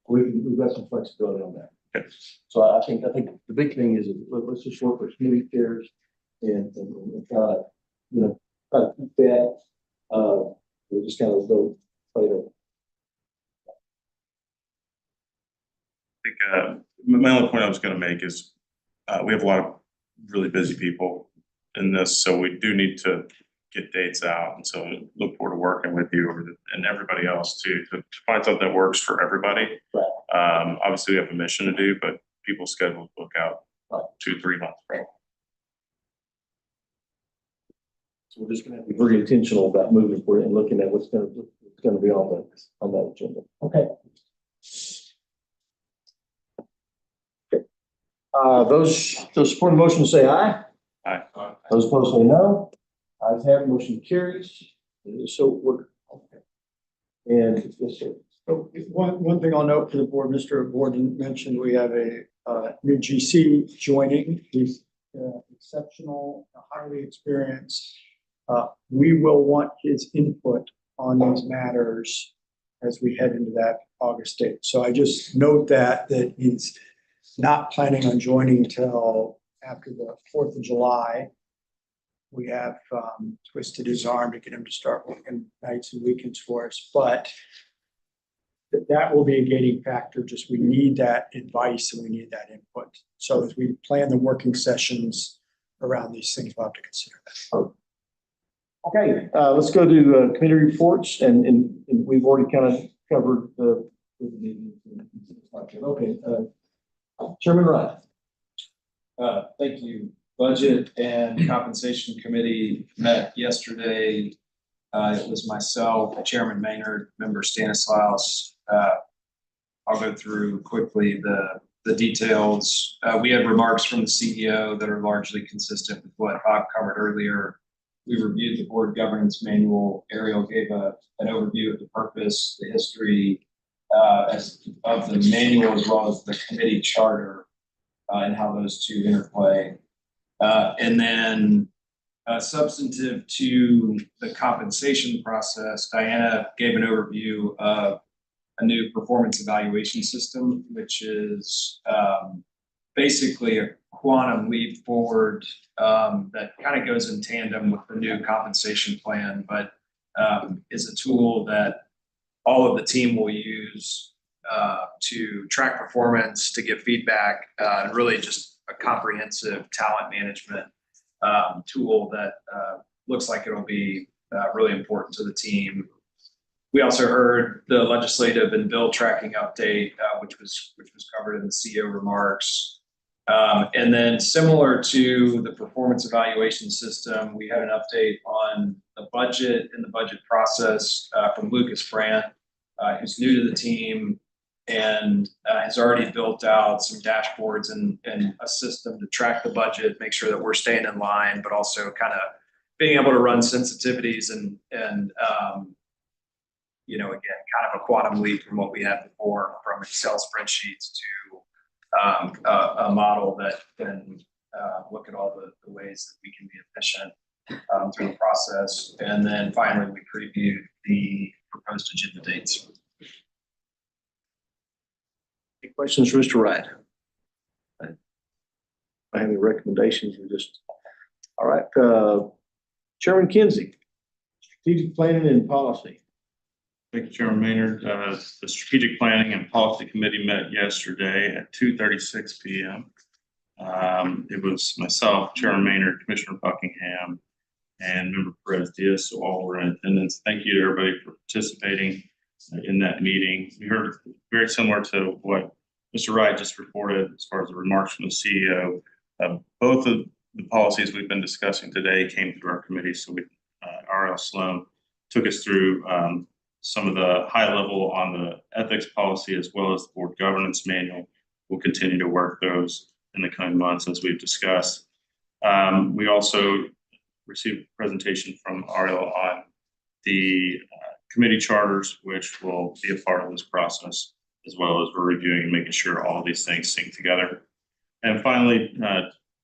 We've got some flexibility on that. Okay. So I think the big thing is let's just work with committee chairs and try to, try to keep that. We'll just kind of go play it. I think my only point I was going to make is we have a lot of really busy people in this, so we do need to get dates out. And so I look forward to working with you and everybody else too, to find something that works for everybody. Right. Obviously we have a mission to do, but people's schedules book out 2-3 months. Right. So we're just going to be very intentional about moving forward and looking at what's going to be on that agenda. Okay. Those supporting the motion say aye. Aye. Those opposed say no. Ayes have it, motion carries. So ordered. Okay. And yes, sir. So one thing I'll note for the board, Mr. Gordon mentioned we have a new GC joining. He's exceptional, highly experienced. We will want his input on these matters as we head into that August date. So I just note that he's not planning on joining till after the 4th of July. We have twisted his arm to get him to start working nights and weekends for us, but that will be a gating factor. Just we need that advice and we need that input. So as we plan the working sessions around these things, we'll have to consider that. Okay, let's go to committee reports, and we've already kind of covered the meetings. Okay, Chairman Wright. Thank you. Budget and Compensation Committee met yesterday. It was myself, Chairman Maynard, Member Stanislaus. I'll go through quickly the details. We had remarks from the CEO that are largely consistent with what Bob covered earlier. We reviewed the board governance manual. Ariel gave an overview of the purpose, the history of the manual, as well as the committee charter and how those two interplay. And then substantive to the compensation process, Diana gave an overview of a new performance evaluation system, which is basically a quantum leap forward that kind of goes in tandem with the new compensation plan, but is a tool that all of the team will use to track performance, to give feedback, and really just a comprehensive talent management tool that looks like it'll be really important to the team. We also heard the legislative and bill tracking update, which was covered in the CEO remarks. And then similar to the performance evaluation system, we had an update on the budget budget and the budget process from Lucas Brandt, who's new to the team and has already built out some dashboards and a system to track the budget, make sure that we're staying in line, but also kind of being able to run sensitivities and again, kind of a quantum leap from what we had before, from Excel spreadsheets to a model that can look at all the ways that we can be efficient through the process. And then finally, we previewed the proposed agenda dates. Any questions for Mr. Wright? If I have any recommendations, all right. Chairman Kinsey, strategic planning and policy. Thank you, Chairman Maynard. The Strategic Planning and Policy Committee met yesterday at 2:36 p.m. It was myself, Chairman Maynard, Commissioner Buckingham, and Member Perez Diaz, so all were in attendance. Thank you to everybody for participating in that meeting. We heard very similar to what Mr. Wright just reported as far as the remarks from the CEO. Both of the policies we've been discussing today came through our committee, so R.L. Sloan took us through some of the high level on the ethics policy as well as the board governance manual. We'll continue to work those in the coming months as we've discussed. We also received a presentation from R.L. on the committee charters, which will be a part of this process, as well as we're reviewing and making sure all of these things sync together. And finally,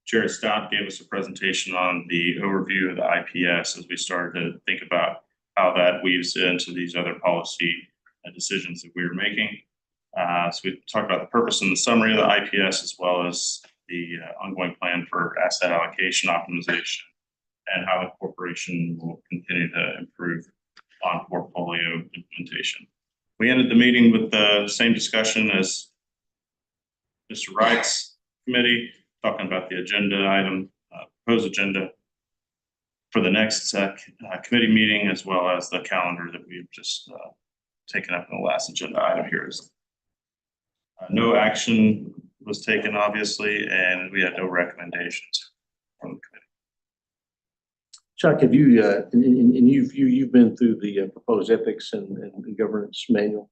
Jared Stout gave us a presentation on the overview of the IPS as we started to think about how that weaves into these other policy decisions that we were making. So we talked about the purpose and the summary of the IPS, as well as the ongoing plan for asset allocation optimization and how the corporation will continue to improve on portfolio implementation. We ended the meeting with the same discussion as Mr. Wright's committee, talking about the agenda item, proposed agenda for the next committee meeting, as well as the calendar that we've just taken up in the last agenda item here. No action was taken, obviously, and we had no recommendations from the committee. Chuck, have you, and you've been through the proposed ethics and governance manual?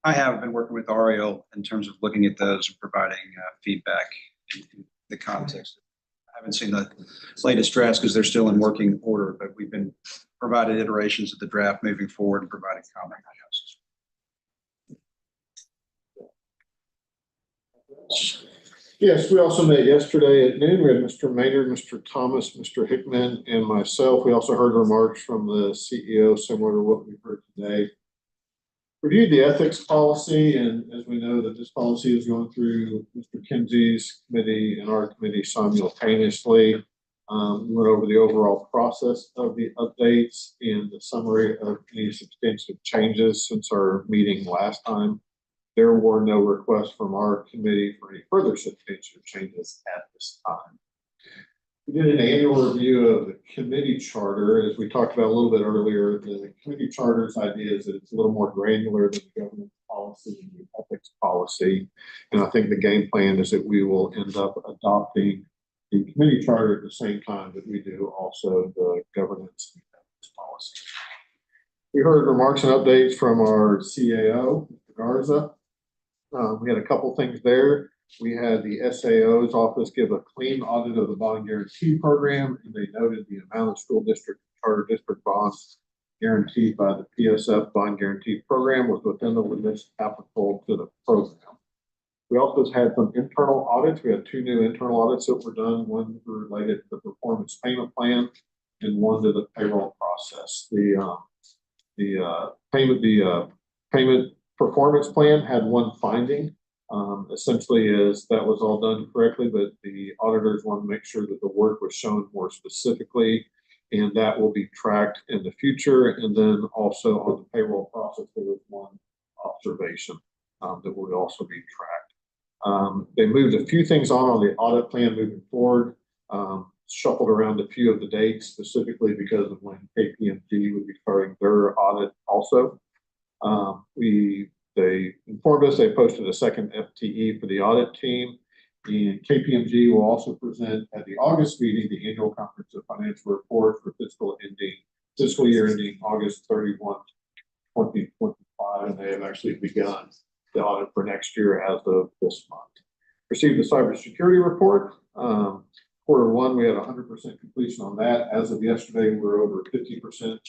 I have been working with Ariel in terms of looking at those and providing feedback in the context. I haven't seen the latest drafts because they're still in working order, but we've been provided iterations of the draft moving forward and providing comment. Yes, we also met yesterday at noon. We had Mr. Maynard, Mr. Thomas, Mr. Hickman, and myself. We also heard remarks from the CEO, similar to what we heard today. Reviewed the ethics policy, and as we know that this policy is going through Mr. Kinsey's committee and our committee simultaneously. We went over the overall process of the updates and the summary of any substantive changes since our meeting last time. There were no requests from our committee for any further substantive changes at this time. We did an annual review of the committee charter. As we talked about a little bit earlier, the committee charter's idea is that it's a little more granular than the governance policy and the ethics policy. And I think the game plan is that we will end up adopting the committee charter at the same time that we do also the governance and ethics policy. We heard remarks and updates from our CAO, Mr. Garza. We had a couple things there. We had the SAO's office give a clean audit of the bond guarantee program, and they noted the amount of school district and charter district bonds guaranteed by the PSF bond guarantee program was within the limits applicable to the program. We also had some internal audits. We had two new internal audits that were done, one related to the performance payment plan and one to the payroll process. The payment performance plan had one finding. Essentially is that was all done correctly, but the auditors want to make sure that the work was shown more specifically, and that will be tracked in the future. And then also on the payroll process, there was one observation that will also be tracked. They moved a few things on the audit plan moving forward, shuffled around a few of the dates specifically because of when KPMG would be starting their audit also. They informed us they posted a second FTE for the audit team, and KPMG will also present at the August meeting the annual comprehensive financial report for fiscal ending fiscal year ending August 31, 2025, and they have actually begun the audit for next year as of this month. Received the cybersecurity report. Quarter one, we had 100% completion on that. As of yesterday, we're over 50%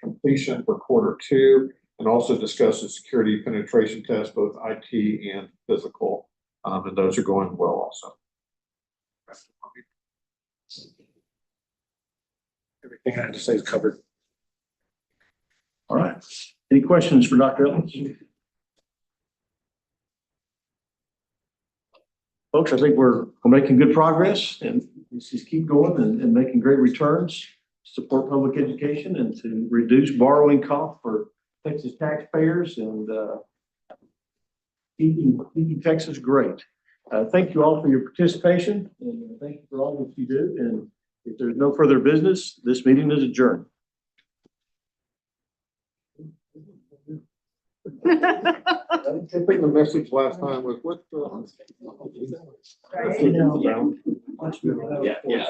completion for quarter two, and also discussed the security penetration test, both IT and physical, and those are going well also. Everything I had to say is covered. All right. Any questions for Dr. Ellens? Folks, I think we're making good progress, and let's just keep going and making great returns, support public education, and to reduce borrowing costs for Texas taxpayers, and keeping Texas great. Thank you all for your participation, and thank you for all that you do. And if there's no further business, this meeting is adjourned. I think the message last time was what the. Yeah.